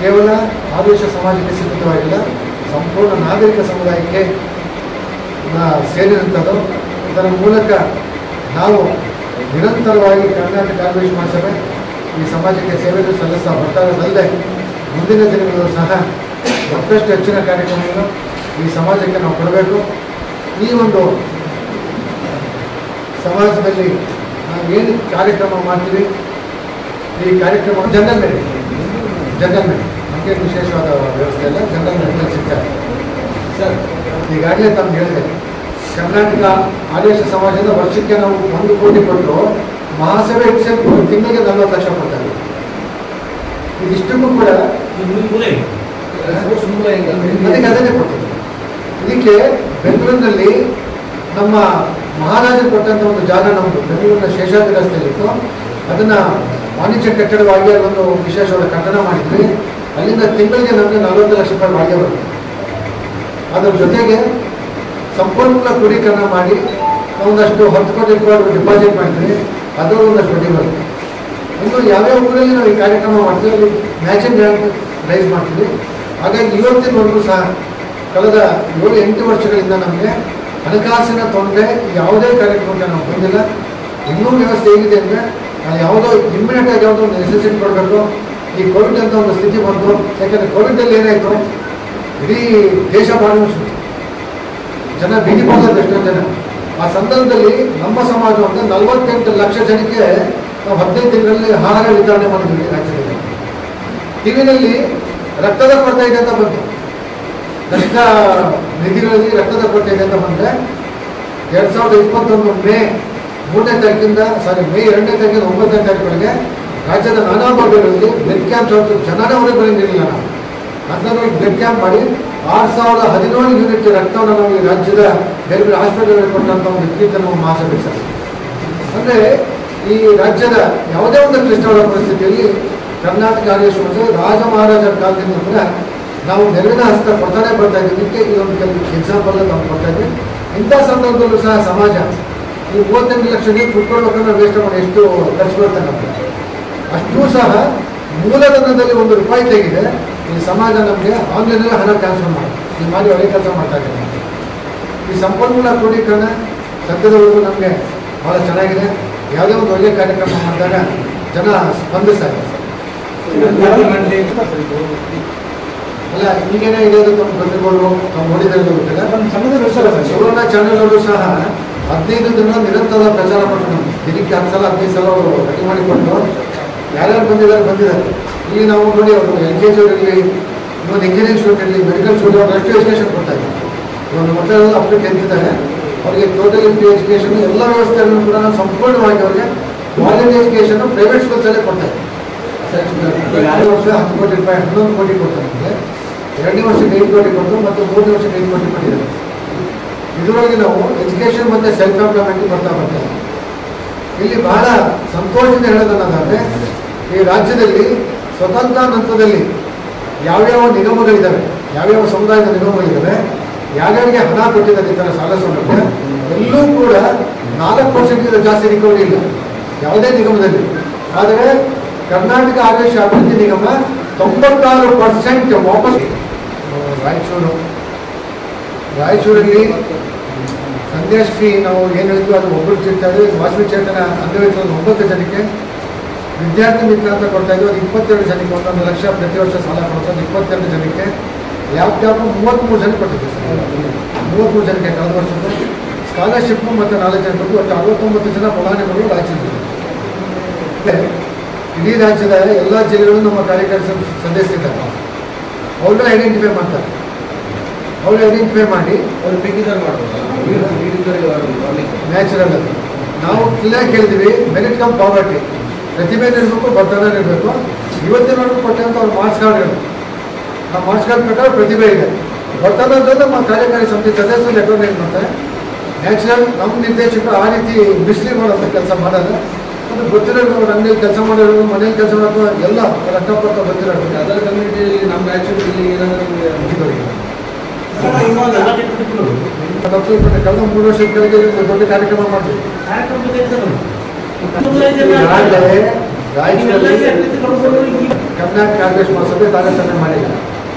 ಕೇವಲ ಆರ್ಯವೈಶ್ಯ ಸಮಾಜಕ್ಕೆ ಸೀಮಿತವಾಗಿಲ್ಲ, ಸಂಪೂರ್ಣ ನಾಗರಿಕ ಸಮುದಾಯಕ್ಕೆ ಸೇರಿದಂಥದ್ದು. ಇದರ ಮೂಲಕ ನಾವು ನಿರಂತರವಾಗಿ ಕರ್ನಾಟಕ ಆರ್ಯವೈಶ್ಯ ಮಹಾಸಭೆ ಈ ಸಮಾಜಕ್ಕೆ ಸೇವೆಯನ್ನು ಸಲ್ಲಿಸ್ತಾ ಬರ್ತಾ ಇರೋದಲ್ಲದೆ ಮುಂದಿನ ದಿನಗಳಲ್ಲೂ ಸಹ ಮತ್ತಷ್ಟು ಹೆಚ್ಚಿನ ಕಾರ್ಯಕ್ರಮವನ್ನು ಈ ಸಮಾಜಕ್ಕೆ ನಾವು ಕೊಡಬೇಕು. ಈ ಒಂದು ಸಮಾಜದಲ್ಲಿ ನಾವು ಏನು ಕಾರ್ಯಕ್ರಮ ಮಾಡ್ತೀವಿ ಈ ಕಾರ್ಯಕ್ರಮ ಜನರಲ್ ಮೇಲೆ ನಮಗೆ ವಿಶೇಷವಾದ ವ್ಯವಸ್ಥೆ ಇಲ್ಲ, ಜನರಲ್ ಮೆಡಿಕಲ್ ಸಿಗ್ತಾರೆ ಸರ್. ಈಗಾಗಲೇ ತಮ್ಗೆ ಹೇಳಿದೆ, ಕರ್ನಾಟಕ ಆರ್ಯವೈಶ್ಯ ಸಮಾಜದ ವರ್ಷಕ್ಕೆ ನಾವು 1 ಕೋಟಿ ಕೊಟ್ಟರು ಮಹಾಸಭೆ ತಿಂಗಳಿಗೆ 40 ಲಕ್ಷ ಕೊಡ್ತಾರೆ. ಇದಿಷ್ಟಕ್ಕೂ ಕೂಡ ಅದಕ್ಕೆ ಅದನ್ನೇ ಕೊಡ್ತೀವಿ. ಇದಕ್ಕೆ ಬೆಂಗಳೂರಿನಲ್ಲಿ ನಮ್ಮ ಮಹಾರಾಜರು ಕೊಟ್ಟಂಥ ಒಂದು ಜಾಗ ನಮ್ಮದು ಬೆಂಗಳೂರಿನ ಶೇಷಾದ್ರಿ ರಸ್ತೆಯಲ್ಲಿತ್ತು. ಅದನ್ನು ವಾಣಿಜ್ಯ ಕಟ್ಟಡವಾಗಿ ಅದೊಂದು ವಿಶೇಷವಾದ ಕಟ್ಟಡ ಮಾಡಿದ್ವಿ. ಅಲ್ಲಿಂದ ತಿಂಗಳಿಗೆ ನಮಗೆ 40 ಲಕ್ಷ ರೂಪಾಯಿ ಬಾಡಿಗೆ ಬರುತ್ತೆ. ಅದರ ಜೊತೆಗೆ ಸಂಪನ್ಮೂಲ ಕ್ರೋಢೀಕರಣ ಮಾಡಿ ಒಂದಷ್ಟು 10 ಕೋಟಿ ರೂಪಾಯಿ ಡಿಪಾಸಿಟ್ ಮಾಡ್ತೀವಿ, ಅದರ ಒಂದಷ್ಟು ಬಡ್ಡಿ ಬರುತ್ತೆ. ಇನ್ನು ಯಾವ್ಯಾವ ಊರಲ್ಲಿ ನಾವು ಈ ಕಾರ್ಯಕ್ರಮ ಮಾಡ್ತೀವಿ ಅಲ್ಲಿ ಮ್ಯಾಚಿಂಗ್ ಗ್ರಾಂಟ್ ರೈಸ್ ಮಾಡ್ತೀವಿ. ಹಾಗಾಗಿ ಇವತ್ತಿನವರೆಗೂ ಸಹ ಕಳೆದ 7-8 ವರ್ಷಗಳಿಂದ ನಮಗೆ ಹಣಕಾಸಿನ ತೊಂದರೆ ಯಾವುದೇ ಕಾರ್ಯಕ್ರಮಕ್ಕೆ ನಾವು ಬಂದಿಲ್ಲ. ಇನ್ನೂ ವ್ಯವಸ್ಥೆ ಹೇಗಿದೆ ಅಂದರೆ ಅಲ್ಲಿ ಯಾವುದೋ ಇಮ್ಮಿಡಿಯೇಟ್ ಆಗಿ ಯಾವುದೋ ಒಂದು ನೆಸೆಸಿಟಿ ಕೊಡಬೇಕು. ಈ ಕೋವಿಡ್ ಅಂತ ಒಂದು ಸ್ಥಿತಿ ಬಂತು. ಯಾಕೆಂದರೆ ಕೋವಿಡಲ್ಲಿ ಏನಾಯಿತು, ಇಡೀ ದೇಶ ಭಾಳ ಜನ ಬೀದಿ ಬಂದದ್ದು ಎಷ್ಟೋ ಜನ ಆ ಸಂದರ್ಭದಲ್ಲಿ ನಮ್ಮ ಸಮಾಜವನ್ನು 48 ಲಕ್ಷ ಜನಕ್ಕೆ ನಾವು 15 ತಿಂಗಳಲ್ಲಿ ಆಹಾರ ವಿತರಣೆ ಮಾಡಿದ್ವಿ ರಾಜ್ಯದಲ್ಲಿ. ಟಿವಿನಲ್ಲಿ ರಕ್ತದ ಕೊರತೆ ಇದೆ ಅಂತ ಬಂತು, ದಲಿತ ನಿಧಿಗಳಲ್ಲಿ ರಕ್ತದ ಕೊರತೆ ಇದೆ ಅಂತ ಬಂದರೆ 2021 ಮೇ 2ನೇ ತಾರೀಕಿಂದ ಮೇ 2ನೇ ತಾರೀಕಿಂದ 9ನೇ ತಾರೀಕಿಗೆ ರಾಜ್ಯದ ನಾನಾ ಭಾಗಗಳಲ್ಲಿ ಬ್ಲಡ್ ಕ್ಯಾಂಪ್ ಜನನೇ ಹೊರಗೆ ಬಂದಿರಲಿಲ್ಲ. ನಾವು ಅಂಥದ್ರಲ್ಲಿ ಬ್ಲಡ್ ಕ್ಯಾಂಪ್ ಮಾಡಿ 6017 ಯೂನಿಟ್ ರಕ್ತವನ್ನು ನಾವು ಈ ರಾಜ್ಯದ ಬೇರೆ ಬೇರೆ ಹಾಸ್ಪಿಟಲ್ಗಳಿಗೆ ಕೊಟ್ಟಂಥ ಒಂದು ಕೀರ್ತಿ ನಾವು ಮಹಾಸಭೆ ಸರ್. ಅಂದರೆ ಈ ರಾಜ್ಯದ ಯಾವುದೇ ಒಂದು ಕ್ಲಿಷ್ಟವಾದ ಪರಿಸ್ಥಿತಿಯಲ್ಲಿ ಕರ್ನಾಟಕ ಆರ್ಯ ಸಮಾಜ ರಾಜ ಮಹಾರಾಜರ ಕಾಲದಿಂದ ಕೂಡ ನಾವು ನೆರವಿನ ಹಸ್ತ ಕೊಡ್ತಾನೆ ಬರ್ತಾ ಇದ್ದಕ್ಕೆ ಇದೊಂದು ಕೆಲವು ಎಕ್ಸಾಂಪಲ್ ನಾವು ಕೊಡ್ತಾ ಇದ್ವಿ. ಇಂಥ ಸಂದರ್ಭದಲ್ಲೂ ಸಹ ಸಮಾಜ ಈ 38 ಲಕ್ಷ ನೀರು ಕುಟ್ಕೊಳ್ಬೇಕಂದ್ರೆ ವೇಸ್ಟ್ ಮಾಡಿ ಎಷ್ಟು ಖರ್ಚು ಬರುತ್ತೆ ನಮಗೆ, ಅಷ್ಟೂ ಸಹ ಮೂಲಧನದಲ್ಲಿ ₹1 ತೆಗಿದೆ ಈ ಸಮಾಜ ನಮಗೆ ಆನ್ಲೈನಲ್ಲಿ ಹಣ ಟ್ರಾನ್ಸ್ಫರ್ ಮಾಡಿ ಈ ಮಾಡಿ ಒಳ್ಳೆ ಕೆಲಸ ಮಾಡ್ತಾ ಇದ್ದೀವಿ. ಈ ಸಂಪನ್ಮೂಲ ಕ್ರೋಢೀಕರಣ ಸದ್ಯದವರೆಗೂ ನಮಗೆ ಭಾಳ ಚೆನ್ನಾಗಿದೆ. ಯಾವುದೇ ಒಂದು ಒಳ್ಳೆಯ ಕಾರ್ಯಕ್ರಮ ಮಾಡಿದಾಗ ಜನ ಸ್ಪಂದಿಸ್ತಾರೆ. ಅಲ್ಲ ಈಗೇನೇ ಇರೋದು ತಮ್ಮ ಬಂದಿರ್ಬೋದು, ನಾವು ನೋಡಿದ್ರೆ ಗೊತ್ತಿಲ್ಲ. ಸುವರ್ಣ ಚಾನೆಲ್ ಅವರು ಸಹ 15 ದಿನ ನಿರಂತರ ಪ್ರಚಾರ ಕೊಟ್ಟರು. ನಮ್ಗೆ ದಿನಕ್ಕೆ 10 ಸಲ 15 ಸಲ ಅವರು ರೆಡಿ ಮಾಡಿಕೊಟ್ಟು ಯಾರ್ಯಾರು ಬಂದಿದ್ದಾರೆ. ಇಲ್ಲಿ ನಾವು ನೋಡಿ ಅವರು LKG ಅವರಲ್ಲಿ ಇನ್ನೊಂದು ಇಂಜಿನಿಯರಿಂಗ್ ಸ್ಟೂಡೆಂಟ್ ಇರಲಿ, ಮೆಡಿಕಲ್ ಸ್ಟೂಡೆಂಟ್ ಅವ್ರು ಅಷ್ಟು ಎಜುಕೇಷನ್ ಕೊಡ್ತಾ ಇದ್ದಾರೆ. ಇವಾಗ ಮಕ್ಕಳೆಲ್ಲ ಅಪ್ ಟು 10th ಇದ್ದಾರೆ. ಅವರಿಗೆ ಟೋಟಲಿ ಫ್ರೀ ಎಜುಕೇಷನ್ ಎಲ್ಲ ವ್ಯವಸ್ಥೆಯನ್ನು ಕೂಡ ನಾವು ಸಂಪೂರ್ಣವಾಗಿ ಅವರಿಗೆ ಕ್ವಾಲಿಟಿ ಎಜುಕೇಷನ್ ಪ್ರೈವೇಟ್ ಸ್ಕೂಲ್ಸಲ್ಲೇ ಕೊಡ್ತಾ ಇದ್ದೀವಿ. 2 ವರ್ಷ ₹10 ಕೋಟಿ 11 ಕೋಟಿ ಕೊಡ್ತಾರೆ. 2ನೇ ವರ್ಷಕ್ಕೆ 8 ಕೋಟಿ ಕೊಟ್ಟು ಮತ್ತು 3ನೇ ವರ್ಷಕ್ಕೆ 5 ಕೋಟಿ ಕೊಟ್ಟಿದ್ದಾರೆ. ಇದರೊಳಗೆ ನಾವು ಎಜುಕೇಷನ್ ಮತ್ತು ಸೆಲ್ಫ್ ಎಂಪ್ಲಾಯ್ಮೆಂಟ್ ಬರ್ತಾ ಬರ್ತೇವೆ. ಇಲ್ಲಿ ಬಹಳ ಸಂತೋಷದಿಂದ ಹೇಳೋದನ್ನೋದಾದರೆ ಈ ರಾಜ್ಯದಲ್ಲಿ ಸ್ವತಂತ್ರ ಹಂತದಲ್ಲಿ ಯಾವ್ಯಾವ ನಿಗಮಗಳಿದ್ದಾವೆ, ಯಾವ್ಯಾವ ಸಮುದಾಯದ ನಿಗಮಗಳಿದ್ದಾವೆ, ಯಾರ್ಯಾರಿಗೆ ಹಣ ಕೊಟ್ಟಿದ್ದಾರೆ ಈ ಥರ ಸಾಲ ಸೌಲಭ್ಯ ಎಲ್ಲೂ ಕೂಡ 4% ಜಾಸ್ತಿ ರಿಕವರಿ ಇಲ್ಲ ಯಾವುದೇ ನಿಗಮದಲ್ಲಿ. ಆದರೆ ಕರ್ನಾಟಕ ಆದೇಶ ಅಭಿವೃದ್ಧಿ ನಿಗಮ 96% ವಾಪಸ್. ರಾಯಚೂರಲ್ಲಿ ಸಂಧ್ಯಾಶ್ರೀ ನಾವು ಏನು ಹೇಳಿದ್ವಿ ಅದು ಒಬ್ಬರು ಸಿಗ್ತಾರೆ. ವಾಸವಿ ಚೇತನ ಅಂಗವಿಕಲ 9 ಜನಕ್ಕೆ ವಿದ್ಯಾರ್ಥಿ ಮಿತ್ರ ಅಂತ ಕೊಡ್ತಾ ಇದ್ವಿ. ಅದು 22 ಜನಕ್ಕೆ 1 ಲಕ್ಷ ಪ್ರತಿ ವರ್ಷ ಸಾಲ ಕೊಡ್ತಾರೆ. 22 ಜನಕ್ಕೆ ಲ್ಯಾಪ್ಟಾಪ್ 33 ಜನ ಕೊಟ್ಟಿದ್ದೆ ಸರ್. 33 ಜನಕ್ಕೆ ಕಳೆದ ವರ್ಷದ ಸ್ಕಾಲರ್ಶಿಪ್ಪು ಮತ್ತು 4 ಜನ ಕೊಟ್ಟು ಒಟ್ಟು 69 ಜನ ಫಲಾನುಭವಿಗಳು ರಾಜ್ಯದಲ್ಲಿ. ಇಡೀ ರಾಜ್ಯದ ಎಲ್ಲ ಜಿಲ್ಲೆಗಳು ನಮ್ಮ ಕಾರ್ಯಕಾರಿ ಸದಸ್ಯರಿದ್ದಾರೆ. ಅವ್ರನ್ನ ಐಡೆಂಟಿಫೈ ಮಾಡ್ತಾರೆ. ಅವ್ರು ಐಡೆಂಟಿಫೈ ಮಾಡಿ ಅವ್ರು ಬೇಕಿದ್ದಾರೆ ಮಾಡ್ಬೋದು. ನ್ಯಾಚುರಲ್ ಅದು ನಾವು ಕ್ಲಿಯರ್ ಕೇಳಿದ್ವಿ. ಮೆರಿಟ್ ಕಮ್ ಪಾವರ್ಟಿ, ಪ್ರತಿಭೆ ಇರಬೇಕು, ಬರ್ತನ ಇರಬೇಕು. ಇವತ್ತಿನವರೆಗೂ ಕೊಟ್ಟಂತ ಅವ್ರ ಮಾರ್ಕ್ಸ್ ಕಾರ್ಡ್ಗಳು, ಆ ಮಾರ್ಕ್ಸ್ ಕಾರ್ಡ್ ಪ್ರಕಾರ ಪ್ರತಿಭೆ ಇದೆ. ಬರ್ತನ ಅಂತಂದ್ರೆ ನಮ್ಮ ಕಾರ್ಯಕಾರಿ ಸಮಿತಿ ಸದಸ್ಯರು ರೆಕಗ್ನೈಸ್ ಮಾಡ್ತಾರೆ. ನ್ಯಾಚುರಲ್ ನಮ್ಮ ನಿರ್ದೇಶಕರು ಆ ರೀತಿ ಬಿಸ್ಲಿ ಮಾಡೋಂಥ ಕೆಲಸ ಮಾಡಲ್ಲ. ಅದು ಗೊತ್ತಿರೋದು ಅಂಗಡಿಯಲ್ಲಿ ಕೆಲಸ ಮಾಡಿರೋದು, ಮನೇಲಿ ಕೆಲಸ ಮಾಡೋದು ಎಲ್ಲ ರಕ್ತಪಕ್ಕ ಗೊತ್ತಿರೋದು. ಅದರ ಕಮ್ಯುನಿಟಿಯಲ್ಲಿ ನಮ್ಮ ನ್ಯಾಚುರಲ್ ಕಳೆದ 3 ವರ್ಷದ ಕೆಳಗೆ ದೊಡ್ಡ ಕಾರ್ಯಕ್ರಮ ಮಾಡ್ತೀವಿ. ಕರ್ನಾಟಕ ಕಾಂಗ್ರೆಸ್ ಮಹಾಸಭೆ ತಾರತಮ್ಯ ಮಾಡಿಲ್ಲ.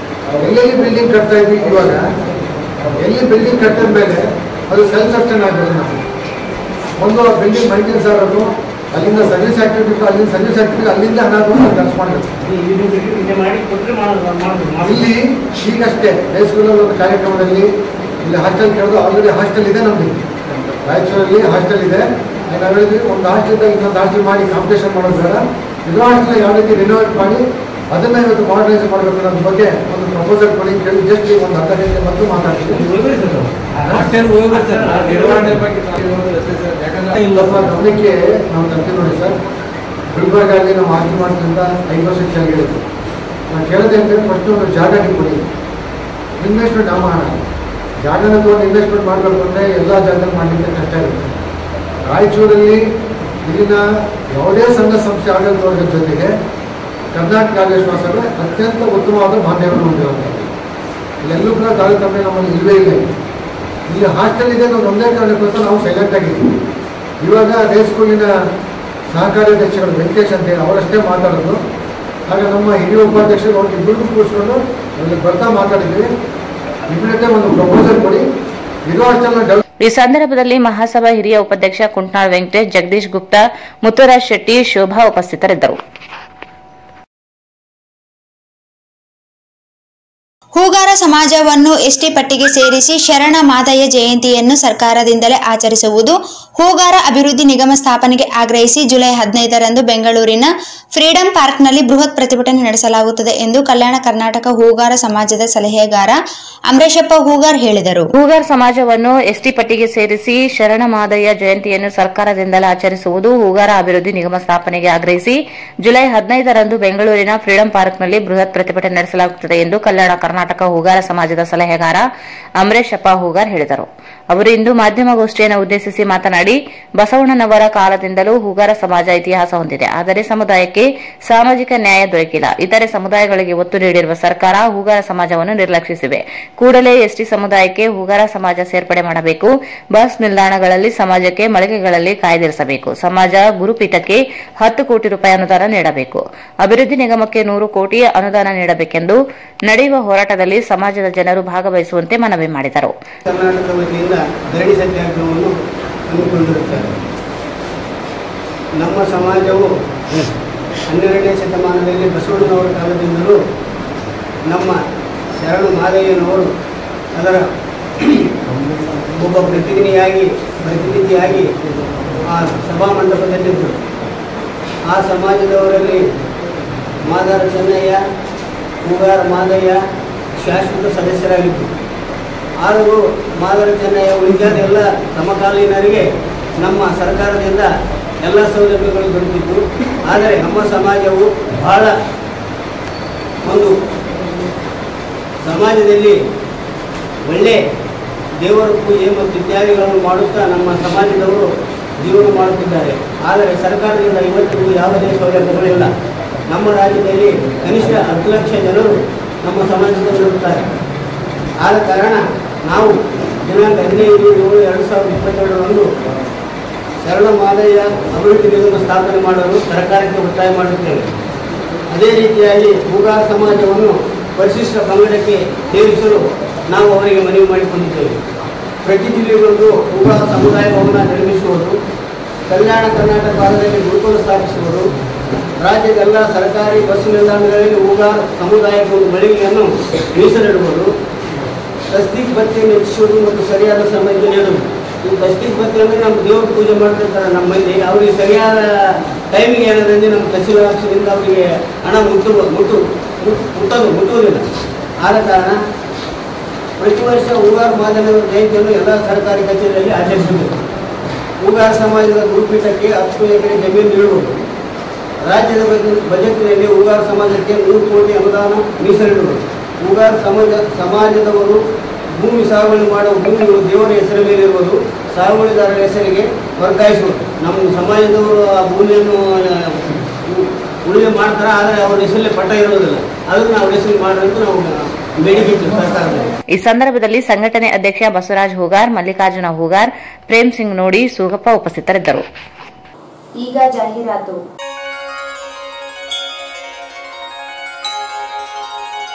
ಎಲ್ಲೆಲ್ಲಿ ಬಿಲ್ಡಿಂಗ್ ಕಟ್ತಾ ಇದ್ವಿ, ಇವಾಗ ಎಲ್ಲಿ ಬಿಲ್ಡಿಂಗ್ ಕಟ್ಟಿದ ಮೇಲೆ ಅದು ಸೆಲ್ಫ್ ಸಸ್ಟೈನ್ ಆಗಬೇಕು. ನಾವು ಒಂದು ಬಿಲ್ಡಿಂಗ್ ಮೈಂಟೆನೆನ್ಸ್ ಆಗೋದು, ಅಲ್ಲಿಂದ ಸರ್ವಿಸ್ ಆಕ್ಟಿವಿಟಿ, ಅಲ್ಲಿಂದ ಸರ್ವಿಸ್ ಆಕ್ಟಿವಿಟಿ, ಅಲ್ಲಿಂದ ಹಣ ಖರ್ಚು ಮಾಡಬೇಕು. ಇಲ್ಲಿ ಈಗಷ್ಟೇ ಹೈಸ್ಕೂಲಲ್ಲಿ ಒಂದು ಕಾರ್ಯಕ್ರಮದಲ್ಲಿ ಇಲ್ಲಿ ಹಾಸ್ಟೆಲ್ ಕೇಳೋದು. ಆಲ್ರೆಡಿ ಹಾಸ್ಟೆಲ್ ಇದೆ ನಮ್ಮದು ರಾಯಚೂರಲ್ಲಿ, ಹಾಸ್ಟೆಲ್ ಇದೆ. ನಾವು ಹೇಳಿದ್ವಿ ಒಂದು ಹಾಸ್ಟೆಲ್ದಾಗ ಇನ್ನೊಂದು ಹಾಸ್ಟೆಲ್ ಮಾಡಿ ಕಾಂಪಿಟೇಷನ್ ಮಾಡೋದು ಬೇಡ, ಇರೋ ಹಾಸ್ಟೆಲ್ ಯಾವ ರೀತಿ ರಿನೋವೇಟ್ ಮಾಡಿ ಅದನ್ನು ಇವತ್ತು ಮಾಡರ್ನೈಸ್ ಮಾಡಬೇಕು ಅನ್ನೋದ್ರ ಬಗ್ಗೆ ಒಂದು ಪ್ರಪೋಸಲ್ ಕೊಡಿ ಕೇಳಿ ಜಸ್ಟ್ ಈಗ ಒಂದು 10 ಗಂಟೆ ಮತ್ತು ಮಾತಾಡ್ತೀವಿ. ಗಮನಕ್ಕೆ ನಾವು ತರ್ತೀವಿ ನೋಡಿ ಸರ್. ಗುಲ್ಬರ್ಗಾದಲ್ಲಿ ನಾವು ಹಾಸ್ಟೆಲ್ ಮಾಡ್ತಿಂದ 5 ವರ್ಷಕ್ಕೆ ಹೇಳಿದ್ವಿ. ನಾನು ಕೇಳೋದೇ ಅಂದರೆ ಫಸ್ಟ್ ಒಂದು ಜಾಗ ಕೊಡಿ, ಇನ್ವೆಸ್ಟ್ಮೆಂಟ್ ನಾವು ಮಾಡೋಣ. ಜಾಗನ ತೊಗೊಂಡು ಇನ್ವೆಸ್ಟ್ಮೆಂಟ್ ಮಾಡಬೇಕು ಅಂದರೆ ಎಲ್ಲ ಜಾಗದಲ್ಲಿ ಮಾಡಲಿಕ್ಕೆ ಕಷ್ಟ ಇರುತ್ತೆ. ರಾಯಚೂರಲ್ಲಿ ಇಲ್ಲಿನ ಯಾವುದೇ ಸಂಘ ಸಂಸ್ಥೆ ಆಡಳಿತ ವರ್ಗದ ಜೊತೆಗೆ ಕರ್ನಾಟಕ ಕಾಂಗ್ರೆಸ್ ಮಹಾಸಭೆ ಅತ್ಯಂತ ಉತ್ತಮವಾದ ಬಾಂಧವ್ಯವನ್ನು ಹೊಂದಿರುವಂಥದ್ದು. ಇಲ್ಲೆಲ್ಲೂ ಕೂಡ ತಾರತಮ್ಯ ನಮ್ಮಲ್ಲಿ ಇಲ್ಲವೇ ಇಲ್ಲ. ಇಲ್ಲಿ ಹಾಸ್ಟೆಲ್ ಇದೆ ಅನ್ನೋದು ಒಂದೇ ಕಾರಣಕ್ಕೋಸ್ಕರ ನಾವು ಸೈಲೆಂಟ್ ಆಗಿದ್ದೀವಿ. ಇವಾಗ ಅದೇ ಸ್ಕೂಲಿನ ಸಹಕಾರಿ ಅಧ್ಯಕ್ಷರು ವೆಂಕಟೇಶ್ ಅಂತೇಳಿ ಅವರಷ್ಟೇ ಮಾತಾಡೋದು. ಆಗ ನಮ್ಮ ಹಿರಿಯ ಉಪಾಧ್ಯಕ್ಷರು ಅವ್ರಿಗೆ ಇಬ್ಬರಿಗೂ ಕೂರಿಸ್ಕೊಂಡು ಅಲ್ಲಿ ಬರ್ತಾ ಮಾತಾಡಿದ್ವಿ. ಇಮಿಡಿಯೇಟ್ ಒಂದು ಪ್ರಪೋಸಲ್ ಕೊಡಿ, ಇರೋ ಹಾಸ್ಟೆಲ್ನ ಡೆವಲಪ್. ಈ ಸಂದರ್ಭದಲ್ಲಿ ಮಹಾಸಭಾ ಹಿರಿಯ ಉಪಾಧ್ಯಕ್ಷ ಕುಂಟ್ನಾಳ್ ವೆಂಕಟೇಶ್, ಜಗದೀಶ್ ಗುಪ್ತಾ, ಮುತ್ತುರಾಜ್ ಶೆಟ್ಟಿ, ಶೋಭಾ ಉಪಸ್ಥಿತರಿದ್ದರು. ಹೂಗಾರ ಸಮಾಜವನ್ನು ಎಸ್ಟಿ ಪಟ್ಟಿಗೆ ಸೇರಿಸಿ ಶರಣ ಮಾದಯ್ಯ ಜಯಂತಿಯನ್ನು ಸರ್ಕಾರದಿಂದಲೇ ಆಚರಿಸುವುದು. ಹೂಗಾರ ಅಭಿವೃದ್ಧಿ ನಿಗಮ ಸ್ಥಾಪನೆಗೆ ಆಗ್ರಹಿಸಿ ಜುಲೈ 15ರಂದು ಬೆಂಗಳೂರಿನ ಫ್ರೀಡಂ ಪಾರ್ಕ್ನಲ್ಲಿ ಬೃಹತ್ ಪ್ರತಿಭಟನೆ ನಡೆಸಲಾಗುತ್ತದೆ ಎಂದು ಕಲ್ಯಾಣ ಕರ್ನಾಟಕ ಹೂಗಾರ ಸಮಾಜದ ಸಲಹೆಗಾರ ಅಮರೇಶಪ್ಪ ಹೂಗಾರ್ ಹೇಳಿದರು. ಹೂಗಾರ ಸಮಾಜವನ್ನು ಎಸ್ಟಿ ಪಟ್ಟಿಗೆ ಸೇರಿಸಿ ಶರಣ ಮಾದಯ್ಯ ಜಯಂತಿಯನ್ನು ಸರ್ಕಾರದಿಂದಲೇ ಆಚರಿಸುವುದು. ಹೂಗಾರ ಅಭಿವೃದ್ಧಿ ನಿಗಮ ಸ್ಥಾಪನೆಗೆ ಆಗ್ರಹಿಸಿ ಜುಲೈ 15ರಂದು ಬೆಂಗಳೂರಿನ ಫ್ರೀಡಂ ಪಾರ್ಕ್ನಲ್ಲಿ ಬೃಹತ್ ಪ್ರತಿಭಟನೆ ನಡೆಸಲಾಗುತ್ತದೆ ಎಂದು ಕಲ್ಯಾಣ ಕರ್ನಾಟಕ ಹೂಗಾರ ಸಮಾಜದ ಸಲಹೆಗಾರ ಅಮರೇಶಪ್ಪ ಹೂಗಾರ್ ಹೇಳಿದರು. ಅವರು ಇಂದು ಮಾಧ್ಯಮಗೋಷ್ಠಿಯನ್ನು ಉದ್ದೇಶಿಸಿ ಮಾತನಾಡಿ, ಬಸವಣ್ಣನವರ ಕಾಲದಿಂದಲೂ ಹೂಗಾರ ಸಮಾಜ ಇತಿಹಾಸ ಹೊಂದಿದೆ. ಆದರೆ ಸಮುದಾಯಕ್ಕೆ ಸಾಮಾಜಿಕ ನ್ಯಾಯ ದೊರಕಿಲ್ಲ. ಇತರೆ ಸಮುದಾಯಗಳಿಗೆ ಒತ್ತು ನೀಡಿರುವ ಸರ್ಕಾರ ಹೂಗಾರ ಸಮಾಜವನ್ನು ನಿರ್ಲಕ್ಷಿಸಿವೆ. ಕೂಡಲೇ ಎಸ್ಟಿ ಸಮುದಾಯಕ್ಕೆ ಹೂಗಾರ ಸಮಾಜ ಸೇರ್ಪಡೆ ಮಾಡಬೇಕು. ಬಸ್ ನಿಲ್ದಾಣಗಳಲ್ಲಿ ಸಮಾಜಕ್ಕೆ ಮಳಿಗೆಗಳಲ್ಲಿ ಕಾಯ್ದಿರಿಸಬೇಕು. ಸಮಾಜ ಗುರುಪೀಠಕ್ಕೆ 10 ಕೋಟಿ ರೂಪಾಯಿ ಅನುದಾನ ನೀಡಬೇಕು. ಅಭಿವೃದ್ಧಿ ನಿಗಮಕ್ಕೆ 100 ಕೋಟಿ ಅನುದಾನ ನೀಡಬೇಕೆಂದು ನಡೆಯುವ ಹೋರಾಟದಲ್ಲಿ ಸಮಾಜದ ಜನರು ಭಾಗವಹಿಸುವಂತೆ ಮನವಿ ಮಾಡಿದರು. ಕರ್ನಾಟಕ ವತಿಯಿಂದ ಧರಣಿ ಸತ್ಯಾಗ್ರಹವನ್ನು ಹಮ್ಮಿಕೊಂಡಿರುತ್ತಾರೆ. ನಮ್ಮ ಸಮಾಜವು 12ನೇ ಶತಮಾನದಲ್ಲಿ ಬಸವಣ್ಣನವರ ಕಾಲದಿಂದಲೂ ನಮ್ಮ ಶರಣ ಮಾದಯ್ಯನವರು ಅದರ ಒಬ್ಬ ಪ್ರತಿನಿಧಿಯಾಗಿ ಆ ಸಭಾಮಂಟಪದಲ್ಲಿದ್ದರು. ಆ ಸಮಾಜದವರಲ್ಲಿ ಮಾದಾರ ಚೆನ್ನಯ್ಯ, ಹೂಗಾರ ಮಾದಯ್ಯ ಶಾಶ್ವತ ಸದಸ್ಯರಾಗಿದ್ದರು. ಆದರೂ ಮಾದಾರ ಚೆನ್ನಯ್ಯ ಉಳಿದ ಎಲ್ಲ ಸಮಕಾಲೀನರಿಗೆ ನಮ್ಮ ಸರ್ಕಾರದಿಂದ ಎಲ್ಲ ಸೌಲಭ್ಯಗಳು ದೊರೆತಿದ್ದು, ಆದರೆ ನಮ್ಮ ಸಮಾಜವು ಬಹಳ ಒಂದು ಸಮಾಜದಲ್ಲಿ ಒಳ್ಳೆ ದೇವರ ಪೂಜೆ ಮತ್ತು ಇತ್ಯಾದಿಗಳನ್ನು ಮಾಡುತ್ತಾ ನಮ್ಮ ಸಮಾಜದವರು ಜೀವನ ಮಾಡುತ್ತಿದ್ದಾರೆ. ಆದರೆ ಸರ್ಕಾರದಿಂದ ಇವತ್ತಿಗೂ ಯಾವುದೇ ಸೌಲಭ್ಯಗಳಿಲ್ಲ. ನಮ್ಮ ರಾಜ್ಯದಲ್ಲಿ ಕನಿಷ್ಠ 10 ಲಕ್ಷ ಜನರು ನಮ್ಮ ಸಮಾಜದಲ್ಲಿರುತ್ತಾರೆ. ಆದ ಕಾರಣ ನಾವು ದಿನಾಂಕ 15/7/2022ರಂದು ಶರಣ ಮಾದಯ್ಯ ಅಭಿವೃದ್ಧಿ ನಿಗಮ ಸ್ಥಾಪನೆ ಮಾಡಲು ಸರ್ಕಾರಕ್ಕೆ ಒತ್ತಾಯ ಮಾಡುತ್ತೇವೆ. ಅದೇ ರೀತಿಯಾಗಿ ಹೂಗಾರ ಸಮಾಜವನ್ನು ಪರಿಶಿಷ್ಟ ಪಂಗಡಕ್ಕೆ ಸೇರಿಸಲು ನಾವು ಅವರಿಗೆ ಮನವಿ ಮಾಡಿಕೊಂಡಿದ್ದೇವೆ. ಪ್ರತಿ ಜಿಲ್ಲೆಗಳಿಗೂ ಹೂಗಾರ ಸಮುದಾಯ ಭವನ ನಿರ್ಮಿಸುವುದು, ಕಲ್ಯಾಣ ಕರ್ನಾಟಕ ಭಾಗದಲ್ಲಿ ಗುರುಕುಲ ಸ್ಥಾಪಿಸುವುದು, ರಾಜ್ಯದ ಎಲ್ಲ ಸರ್ಕಾರಿ ಬಸ್ ನಿಲ್ದಾಣಗಳಲ್ಲಿ ಹೂಗಾರ ಸಮುದಾಯಕ್ಕೆ ಒಂದು ಮಳಿಗೆಯನ್ನು ಮೀಸಲಿಡುವುದು, ತಸ್ದೀಕ್ ಭತ್ಯೆಯನ್ನು ಹೆಚ್ಚಿಸುವುದು ಮತ್ತು ಸರಿಯಾದ ಸಮಯದಲ್ಲಿ ನೀಡುವುದು. ಈ ತಸ್ದೀಕ್ ಭತ್ಯೆ ಅಂದರೆ ನಮ್ಮ ದೇವ್ರ ಪೂಜೆ ಮಾಡ್ತಿರ್ತಾರೆ ನಮ್ಮ ಮಂದಿ, ಅವರಿಗೆ ಸರಿಯಾದ ಟೈಮಿಗೆ ಏನಂದ್ರೆ ನಮ್ಮ ತಹಸೀಲ್ ಆಫೀಸಿನಿಂದ ಅವರಿಗೆ ಹಣ ಮುಟ್ಟುವುದಿಲ್ಲ. ಆದ ಕಾರಣ ಪ್ರತಿ ವರ್ಷ ಹೂಗಾರ ಮಾದಯ್ಯನವರ ಜಯಂತಿಯನ್ನು ಎಲ್ಲ ಸರ್ಕಾರಿ ಕಚೇರಿಯಲ್ಲಿ ಆಚರಿಸಬೇಕು. ಹೂಗಾರ ಸಮಾಜದ ಗುರುಪೀಠಕ್ಕೆ 10 ಎಕರೆ ಜಮೀನು ನೀಡುವುದು. ರಾಜ್ಯದ ಬಜೆಟ್ನಲ್ಲಿ ಹೂಗಾರ ಸಮಾಜಕ್ಕೆ 100 ಕೋಟಿ ಅನುದಾನ ಮೀಸಲಿಡುವುದು. ಹೂಗಾರ ಸಮಾಜದವರು ಭೂಮಿ ಸಾಗುವಳಿ ಮಾಡುವ ಭೂಮಿಗಳು ದೇವರ ಹೆಸರ ಮೇಲಿರುವುದು, ಸಾಗುವಳಿದಾರರ ಹೆಸರಿಗೆ ವರ್ಗಾಯಿಸುವುದು. ನಮ್ಮ ಸಮಾಜದವರು ಆ ಭೂಮಿಯನ್ನು ಉಳಿಮೆ ಮಾಡ್ತಾರೆ, ಆದರೆ ಅವರ ಹೆಸರಲ್ಲಿ ಪಟ್ಟ ಇರುವುದಿಲ್ಲ. ಅದನ್ನು ಅವ್ರ ಹೆಸರು ಮಾಡದಂತ ನಾವು ಬೇಡಿಕೆ ಸರ್ಕಾರದಲ್ಲಿ. ಈ ಸಂದರ್ಭದಲ್ಲಿ ಸಂಘಟನೆ ಅಧ್ಯಕ್ಷ ಬಸವರಾಜ್ ಹೂಗಾರ್, ಮಲ್ಲಿಕಾರ್ಜುನ ಹೂಗಾರ್, ಪ್ರೇಮ್ ಸಿಂಗ್ ನೋಡಿ, ಸೂಗಪ್ಪ ಉಪಸ್ಥಿತರಿದ್ದರು. ಈಗ ಜಾಹೀರಾತು.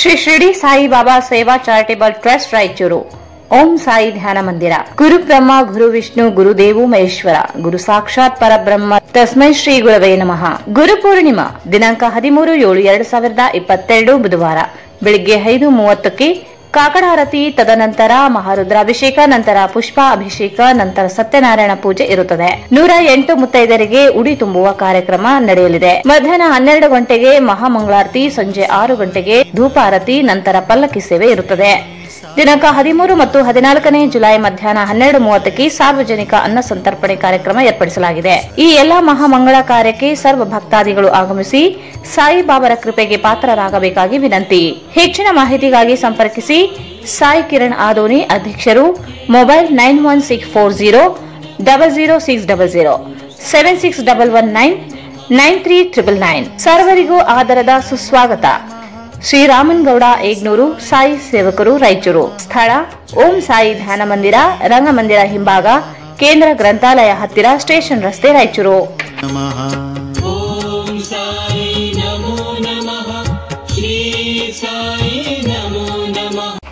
ಶ್ರೀ ಶಿರಡಿ ಸಾಯಿಬಾಬಾ ಸೇವಾ ಚಾರಿಟೇಬಲ್ ಟ್ರಸ್ಟ್ ರಾಯಚೂರು. ಓಂ ಸಾಯಿ ಧ್ಯಾನ ಮಂದಿರ. ಗುರು ಬ್ರಹ್ಮ, ಗುರು ವಿಷ್ಣು, ಗುರುದೇವು ಮಹೇಶ್ವರ, ಗುರು ಸಾಕ್ಷಾತ್ ಪರಬ್ರಹ್ಮ, ತಸ್ಮೈ ಶ್ರೀ ಗುರವೇ ನಮಃ. ಗುರು ಪೂರ್ಣಿಮಾ ದಿನಾಂಕ 13/7/2022 ಬುಧವಾರ ಬೆಳಿಗ್ಗೆ 5:30ಕ್ಕೆ ಕಾಕಡಾರತಿ, ತದನಂತರ ಮಹಾರುದ್ರಾಭಿಷೇಕ, ನಂತರ ಪುಷ್ಪ ಅಭಿಷೇಕ, ನಂತರ ಸತ್ಯನಾರಾಯಣ ಪೂಜೆ ಇರುತ್ತದೆ. 108 ಮುತ್ತೈದರಿಗೆ ಉಡಿ ತುಂಬುವ ಕಾರ್ಯಕ್ರಮ ನಡೆಯಲಿದೆ. ಮಧ್ಯಾಹ್ನ 12 ಗಂಟೆಗೆ ಮಹಾಮಂಗಳಾರತಿ, ಸಂಜೆ 6 ಗಂಟೆಗೆ ಧೂಪಾರತಿ, ನಂತರ ಪಲ್ಲಕ್ಕಿ ಸೇವೆ ಇರುತ್ತದೆ. ದಿನಾಂಕ 13 ಮತ್ತು 14ನೇ ಜುಲೈ ಮಧ್ಯಾಹ್ನ 12:30ಕ್ಕೆ ಸಾರ್ವಜನಿಕ ಅನ್ನ ಸಂತರ್ಪಣೆ ಕಾರ್ಯಕ್ರಮ ಏರ್ಪಡಿಸಲಾಗಿದೆ. ಈ ಎಲ್ಲಾ ಮಹಾಮಂಗಳ ಕಾರ್ಯಕ್ಕೆ ಸರ್ವ ಭಕ್ತಾದಿಗಳು ಆಗಮಿಸಿ ಸಾಯಿಬಾಬರ ಕೃಪೆಗೆ ಪಾತ್ರರಾಗಬೇಕಾಗಿ ವಿನಂತಿ. ಹೆಚ್ಚಿನ ಮಾಹಿತಿಗಾಗಿ ಸಂಪರ್ಕಿಸಿ ಸಾಯಿ ಕಿರಣ್ ಆದೋನಿ, ಅಧ್ಯಕ್ಷರು, ಮೊಬೈಲ್ 9164000600 7611993999. ಸರ್ವರಿಗೂ ಆದರದ ಸುಸ್ವಾಗತ. ಶ್ರೀರಾಮನ್ಗೌಡ ಏಗ್ನೂರು, ಸಾಯಿ ಸೇವಕರು, ರಾಯಚೂರು. ಸ್ಥಳ ಓಂ ಸಾಯಿ ಧ್ಯಾನ ಮಂದಿರ, ರಂಗಮಂದಿರ ಹಿಂಭಾಗ, ಕೇಂದ್ರ ಗ್ರಂಥಾಲಯ ಹತ್ತಿರ, ಸ್ಟೇಷನ್ ರಸ್ತೆ, ರಾಯಚೂರು.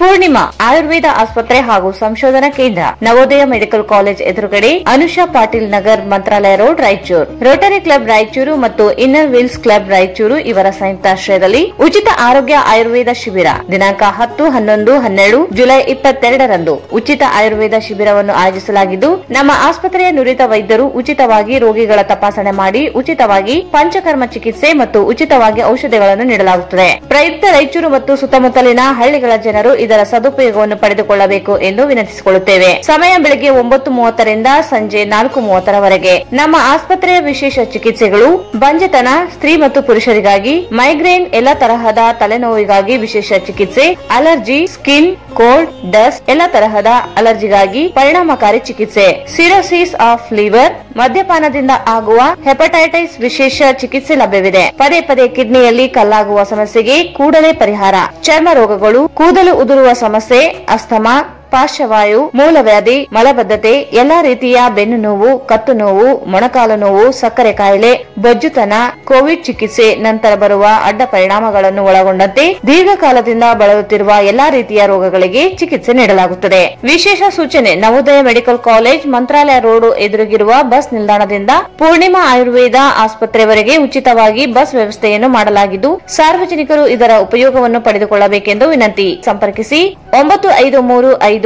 ಪೂರ್ಣಿಮಾ ಆಯುರ್ವೇದ ಆಸ್ಪತ್ರೆ ಹಾಗೂ ಸಂಶೋಧನಾ ಕೇಂದ್ರ, ನವೋದಯ ಮೆಡಿಕಲ್ ಕಾಲೇಜ್ ಎದುರುಗಡೆ, Anusha Patil Nagar, Mantralaya road, Raichur. Rotary club Raichur ಮತ್ತು ಇನ್ನರ್ ವೀಲ್ಸ್ ಕ್ಲಬ್ ರಾಯಚೂರು ಇವರ ಸಂಯುಕ್ತಾಶ್ರಯದಲ್ಲಿ ಉಚಿತ ಆರೋಗ್ಯ ಆಯುರ್ವೇದ ಶಿಬಿರ ದಿನಾಂಕ 10, 11, 12 ಜುಲೈ 22ರಂದು ಉಚಿತ ಆಯುರ್ವೇದ ಶಿಬಿರವನ್ನು ಆಯೋಜಿಸಲಾಗಿದ್ದು, ನಮ್ಮ ಆಸ್ಪತ್ರೆಯ ನುರಿತ ವೈದ್ಯರು ಉಚಿತವಾಗಿ ರೋಗಿಗಳ ತಪಾಸಣೆ ಮಾಡಿ ಉಚಿತವಾಗಿ ಪಂಚಕರ್ಮ ಚಿಕಿತ್ಸೆ ಮತ್ತು ಉಚಿತವಾಗಿ ಔಷಧಿಗಳನ್ನು ನೀಡಲಾಗುತ್ತದೆ. ಪ್ರಯುಕ್ತ ರಾಯಚೂರು ಮತ್ತು ಸುತ್ತಮುತ್ತಲಿನ ಹಳ್ಳಿಗಳ ಜನರು ಇದರ ಸದುಪಯೋಗವನ್ನು ಪಡೆದುಕೊಳ್ಳಬೇಕು ಎಂದು ವಿನಂತಿಸಿಕೊಳ್ಳುತ್ತೇವೆ. ಸಮಯ ಬೆಳಗ್ಗೆ 9:30ರಿಂದ ಸಂಜೆ 4:30ರವರೆಗೆ. ನಮ್ಮ ಆಸ್ಪತ್ರೆಯ ವಿಶೇಷ ಚಿಕಿತ್ಸೆಗಳು: ಬಂಜೆತನ, ಸ್ತ್ರೀ ಮತ್ತು ಪುರುಷರಿಗಾಗಿ, ಮೈಗ್ರೇನ್, ಎಲ್ಲಾ ತರಹದ ತಲೆನೋವಿಗಾಗಿ ವಿಶೇಷ ಚಿಕಿತ್ಸೆ, ಅಲರ್ಜಿ, ಸ್ಕಿನ್, ಕೋಲ್ಡ್, ಡಸ್ಟ್, ಎಲ್ಲಾ ತರಹದ ಅಲರ್ಜಿಗಾಗಿ ಪರಿಣಾಮಕಾರಿ ಚಿಕಿತ್ಸೆ, ಸಿರೋಸಿಸ್ ಆಫ್ ಲಿವರ್, ಮದ್ಯಪಾನದಿಂದ ಆಗುವ ಹೆಪಟೈಟಿಸ್ ವಿಶೇಷ ಚಿಕಿತ್ಸೆ ಲಭ್ಯವಿದೆ. ಪದೇ ಪದೇ ಕಿಡ್ನಿಯಲ್ಲಿ ಕಲ್ಲಾಗುವ ಸಮಸ್ಯೆಗೆ ಕೂಡಲೇ ಪರಿಹಾರ, ಚರ್ಮ ರೋಗಗಳು, ಕೂದಲು ಉದುರುವ ಸಮಸ್ಯೆ, ಅಸ್ತಮಾ, ಪಾರ್ಶ್ವವಾಯು, ಮೂಲವ್ಯಾಧಿ, ಮಲಬದ್ಧತೆ, ಎಲ್ಲಾ ರೀತಿಯ ಬೆನ್ನು ನೋವು, ಕತ್ತು ನೋವು, ಮೊಣಕಾಲು ನೋವು, ಸಕ್ಕರೆ ಕಾಯಿಲೆ, ಬೊಜ್ಜುತನ, ಕೋವಿಡ್ ಚಿಕಿತ್ಸೆ ನಂತರ ಬರುವ ಅಡ್ಡ ಪರಿಣಾಮಗಳನ್ನು ಒಳಗೊಂಡಂತೆ ದೀರ್ಘಕಾಲದಿಂದ ಬಳಲುತ್ತಿರುವ ಎಲ್ಲಾ ರೀತಿಯ ರೋಗಗಳಿಗೆ ಚಿಕಿತ್ಸೆ ನೀಡಲಾಗುತ್ತದೆ. ವಿಶೇಷ ಸೂಚನೆ: ನವೋದಯ ಮೆಡಿಕಲ್ ಕಾಲೇಜ್, ಮಂತ್ರಾಲಯ ರೋಡ್ ಎದುರಿಗಿರುವ ಬಸ್ ನಿಲ್ದಾಣದಿಂದ ಪೂರ್ಣಿಮಾ ಆಯುರ್ವೇದ ಆಸ್ಪತ್ರೆವರೆಗೆ ಉಚಿತವಾಗಿ ಬಸ್ ವ್ಯವಸ್ಥೆಯನ್ನು ಮಾಡಲಾಗಿದ್ದು, ಸಾರ್ವಜನಿಕರು ಇದರ ಉಪಯೋಗವನ್ನು ಪಡೆದುಕೊಳ್ಳಬೇಕೆಂದು ವಿನಂತಿ. ಸಂಪರ್ಕಿಸಿ 9535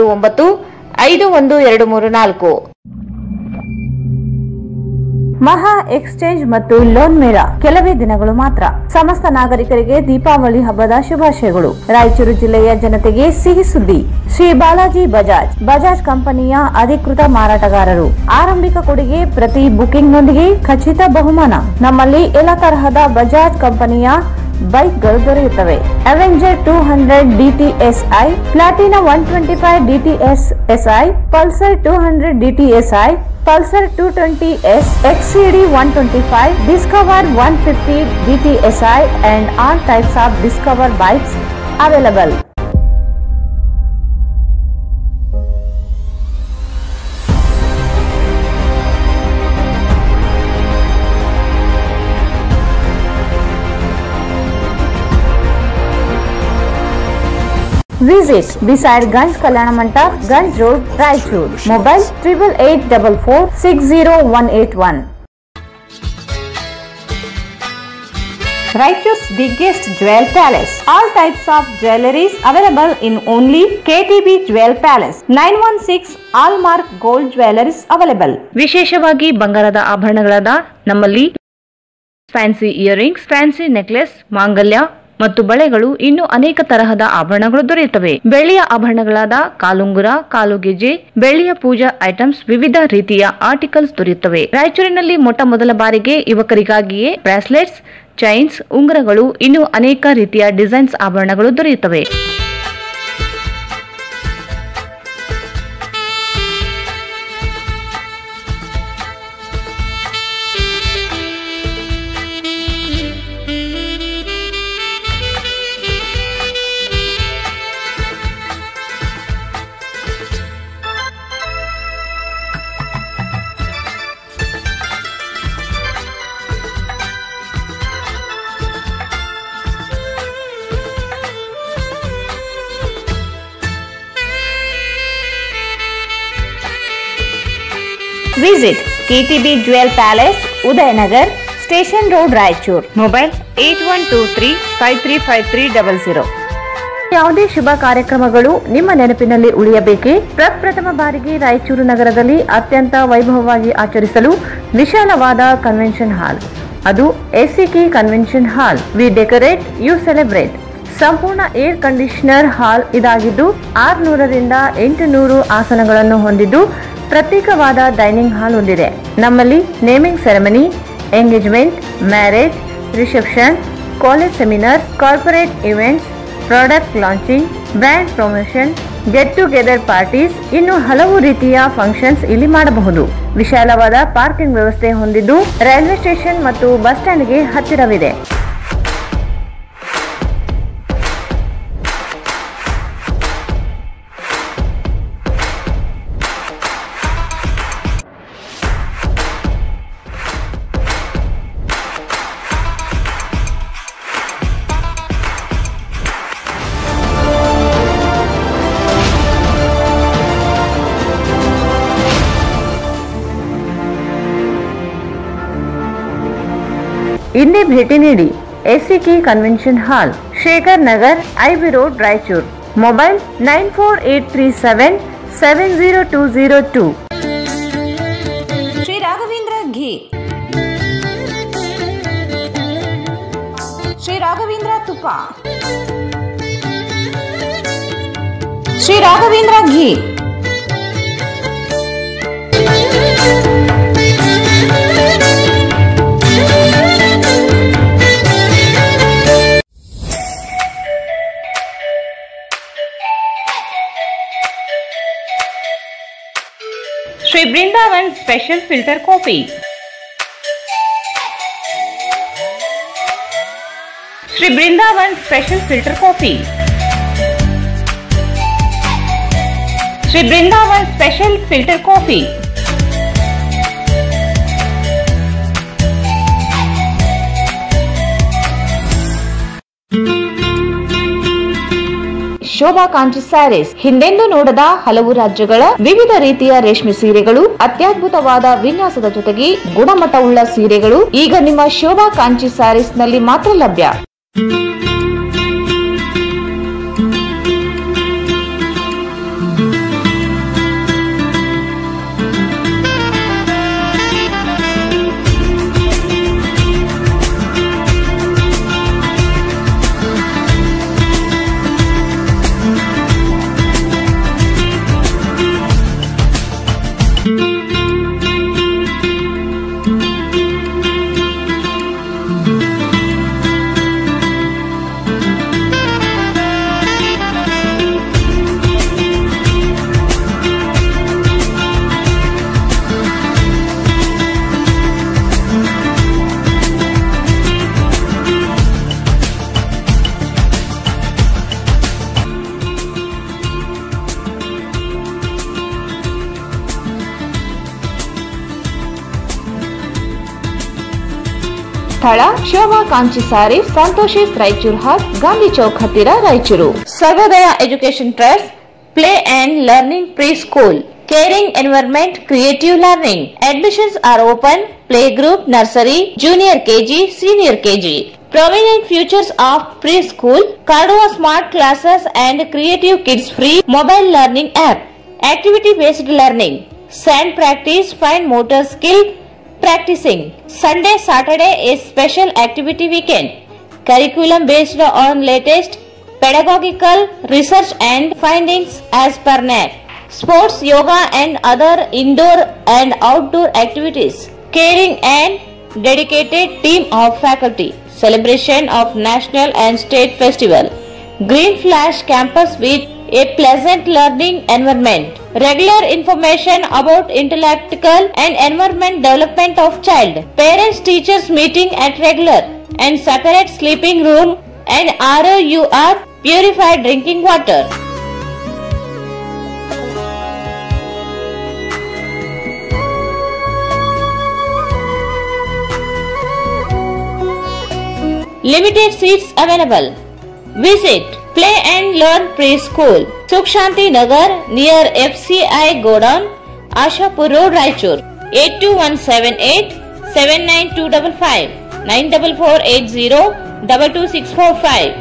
ಮಹಾ ಎಕ್ಸ್ಚೇಂಜ್ ಮತ್ತು ಲೋನ್ ಮೇಳ ಕೆಲವೇ ದಿನಗಳು ಮಾತ್ರ. ಸಮಸ್ತ ನಾಗರಿಕರಿಗೆ ದೀಪಾವಳಿ ಹಬ್ಬದ ಶುಭಾಶಯಗಳು. ರಾಯಚೂರು ಜಿಲ್ಲೆಯ ಜನತೆಗೆ ಸಿಹಿ ಸುದ್ದಿ: ಶ್ರೀ ಬಾಲಾಜಿ ಬಜಾಜ್ ಕಂಪನಿಯ ಅಧಿಕೃತ ಮಾರಾಟಗಾರರು. ಆರಂಭಿಕ ಕೊಡುಗೆ ಪ್ರತಿ ಬುಕಿಂಗ್ನೊಂದಿಗೆ ಖಚಿತ ಬಹುಮಾನ. ನಮ್ಮಲ್ಲಿ ಎಲ್ಲ ತರಹದ ಬಜಾಜ್ ಕಂಪನಿಯ ಬೈಕ್ಗಳು ದೊರೆಯುತ್ತವೆ. Avenger 200 DTSI, Platina 125 DTSI, Pulsar 200 DTSI, Pulsar 220S, XCD 125, Discover 150 DTSI and all types of Discover bikes available. Visit beside Ganj Kalyana Mandap, Ganj Road, Raichur. Mobile 8884460181. Raichur's biggest jewel palace. All types of jewelries available in only KTB Jewel Palace. 916 Allmark Gold Jewelries available. ವಿಶೇಷವಾಗಿ ಬಂಗಾರದ ಆಭರಣಗಳಾದ ನಮ್ಮಲ್ಲಿ fancy earrings, fancy necklace, ಮಾಂಗಲ್ಯ ಮತ್ತು ಬಳೆಗಳು, ಇನ್ನು ಅನೇಕ ತರಹದ ಆಭರಣಗಳು ದೊರೆಯುತ್ತವೆ. ಬೆಳ್ಳಿಯ ಆಭರಣಗಳಾದ ಕಾಲುಂಗುರ, ಕಾಲುಗೆಜೆ, ಬೆಳ್ಳಿಯ ಪೂಜಾ ಐಟಮ್ಸ್, ವಿವಿಧ ರೀತಿಯ ಆರ್ಟಿಕಲ್ಸ್ ದೊರೆಯುತ್ತವೆ. ರಾಯಚೂರಿನಲ್ಲಿ ಮೊಟ್ಟ ಮೊದಲ ಬಾರಿಗೆ ಯುವಕರಿಗಾಗಿಯೇ ಬ್ರಾಸ್ಲೆಟ್ಸ್, ಚೈನ್ಸ್, ಉಂಗುರಗಳು, ಇನ್ನು ಅನೇಕ ರೀತಿಯ ಡಿಸೈನ್ಸ್ ಆಭರಣಗಳು ದೊರೆಯುತ್ತವೆ. Visit KTB Jewel Palace, Udayanagar, Station Road, Raichur. Mobile 8123535300. ಯಾವುದೇ ಶುಭ ಕಾರ್ಯಕ್ರಮಗಳು ನಿಮ್ಮ ನೆನಪಿನಲ್ಲಿ ಉಳಿಯಬೇಕೇ? ಪ್ರಪ್ರಥಮ ಬಾರಿಗೆ ರಾಯಚೂರು ನಗರದಲ್ಲಿ ಅತ್ಯಂತ ವೈಭವವಾಗಿ ಆಚರಿಸಲು ವಿಶಾಲವಾದ ಕನ್ವೆನ್ಷನ್ ಹಾಲ್, ಅದು SCK convention hall. We decorate, you celebrate. ಸಂಪೂರ್ಣ ಏರ್ ಕಂಡೀಷನರ್ ಹಾಲ್ ಇದಾಗಿದ್ದು 600ರಿಂದ 800 ಆಸನಗಳನ್ನು ಹೊಂದಿದ್ದು ಪ್ರತ್ಯೇಕವಾದ ಡೈನಿಂಗ್ ಹಾಲ್ ಹೊಂದಿದೆ. ನಮ್ಮಲ್ಲಿ naming ceremony, engagement, marriage, reception, college seminars, corporate events, product launching, brand promotion, get together parties, ಇನ್ನು ಹಲವು ರೀತಿಯ ಫಂಕ್ಷನ್ಸ್ ಇಲ್ಲಿ ಮಾಡಬಹುದು. ವಿಶಾಲವಾದ ಪಾರ್ಕಿಂಗ್ ವ್ಯವಸ್ಥೆ ಹೊಂದಿದ್ದು ರೈಲ್ವೆ ಸ್ಟೇಷನ್ ಮತ್ತು ಬಸ್ ಸ್ಟ್ಯಾಂಡ್ಗೆ ಹತ್ತಿರವಿದೆ. ಇಂದೇ ಭೇಟಿ ನೀಡಿ. SCK convention hall, Shekhar Nagar, IB road, Raichur. Mobile 9483770202. Shri Raghavendra ghee, Shri Raghavendra ತುಪ್ಪ, ಶ್ರೀ ರಾಘವೇಂದ್ರ ಘೀ. Shri Brindavan Special Filter Coffee. Shri Brindavan Special Filter Coffee. Shri Brindavan Special Filter Coffee. Shobha Kanchi saris, ಹಿಂದೆಂದೂ ನೋಡದ ಹಲವು ರಾಜ್ಯಗಳ ವಿವಿಧ ರೀತಿಯ ರೇಷ್ಮೆ ಸೀರೆಗಳು, ಅತ್ಯದ್ಭುತವಾದ ವಿನ್ಯಾಸದ ಜೊತೆಗೆ ಗುಣಮಟ್ಟವುಳ್ಳ ಸೀರೆಗಳು ಈಗ ನಿಮ್ಮ ಶೋಭಾ ಕಾಂಚಿ ಸ್ಯಾರೀಸ್ ನಲ್ಲಿ ಮಾತ್ರ ಲಭ್ಯ. ಸ್ಥಳ ಶೋಭಾ ಕಾಂಚಿ ಸಾರಿ, ಸಂತೋಷಿಸ್ ರಾಯಚೂರು ಹಾಟ್, ಗಾಂಧಿ ಚೌಕ್ ಹತ್ತಿರ, Raichur. Sarvodaya education trust, play and learning preschool, caring environment, creative learning. Admissions are open. Playgroup, nursery, junior KG, senior KG. Prominent futures of preschool, Cardova smart classes and creative kids free mobile learning app. Activity based learning, sand practice, fine motor skill practicing. Sunday, Saturday is special activity weekend. Curriculum based on latest pedagogical research and findings as per NAC. Sports, yoga and other indoor and outdoor activities. Caring and dedicated team of faculty. Celebration of national and state festival. Green Flash campus with a pleasant learning environment. Regular information about intellectual and environment development of child. Parents teachers meeting at regular and separate sleeping room and ROUR purified drinking water. Limited seats available. Visit Play and Learn Preschool, Sukh Shanti Nagar near FCI Godown, Ashapur Road, Raichur. 82178 79255 94480 22645.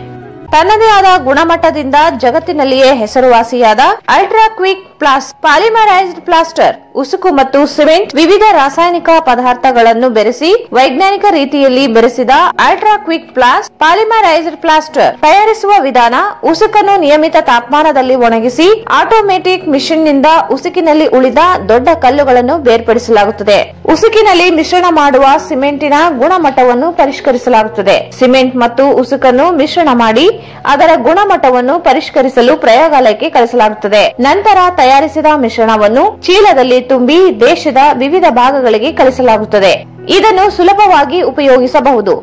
ತನ್ನದೇ ಆದ ಗುಣಮಟ್ಟದಿಂದ ಜಗತ್ತಿನಲ್ಲಿಯೇ ಹೆಸರುವಾಸಿಯಾದ ultra quick ಪ್ಲಾಸ್ polymerised plaster, ಉಸುಕು ಮತ್ತು cement ವಿವಿಧ ರಾಸಾಯನಿಕ ಪದಾರ್ಥಗಳನ್ನು ಬೆರೆಸಿ ವೈಜ್ಞಾನಿಕ ರೀತಿಯಲ್ಲಿ ಬೆರೆಸಿದ ಅಲ್ಟ್ರಾ ಕ್ವಿಕ್ ಪ್ಲಾಸ್ ಪಾಲಿಮರೈಸ್ಡ್ ಪ್ಲಾಸ್ಟರ್ ತಯಾರಿಸುವ ವಿಧಾನ: ಉಸುಕನ್ನು ನಿಯಮಿತ ತಾಪಮಾನದಲ್ಲಿ ಒಣಗಿಸಿ ಆಟೋಮೆಟಿಕ್ ಮಿಷಿನ್ ನಿಂದ ಉಸುಕಿನಲ್ಲಿ ಉಳಿದ ದೊಡ್ಡ ಕಲ್ಲುಗಳನ್ನು ಬೇರ್ಪಡಿಸಲಾಗುತ್ತದೆ. ಉಸುಕಿನಲ್ಲಿ ಮಿಶ್ರಣ ಮಾಡುವ ಸಿಮೆಂಟಿನ ಗುಣಮಟ್ಟವನ್ನು ಪರಿಷ್ಕರಿಸಲಾಗುತ್ತದೆ. ಸಿಮೆಂಟ್ ಮತ್ತು ಉಸುಕನ್ನು ಮಿಶ್ರಣ ಮಾಡಿ ಅದರ ಗುಣಮಟ್ಟವನ್ನು ಪರಿಷ್ಕರಿಸಲು ಪ್ರಯೋಗಾಲಯಕ್ಕೆ ಕಳಿಸಲಾಗುತ್ತದೆ. ನಂತರ ತಯಾರಿಸಿದ ಮಿಶ್ರಣವನ್ನು ಚೀಲದಲ್ಲಿ ತುಂಬಿ ದೇಶದ ವಿವಿಧ ಭಾಗಗಳಿಗೆ ಕಳಿಸಲಾಗುತ್ತದೆ. ಇದನ್ನು ಸುಲಭವಾಗಿ ಉಪಯೋಗಿಸಬಹುದು.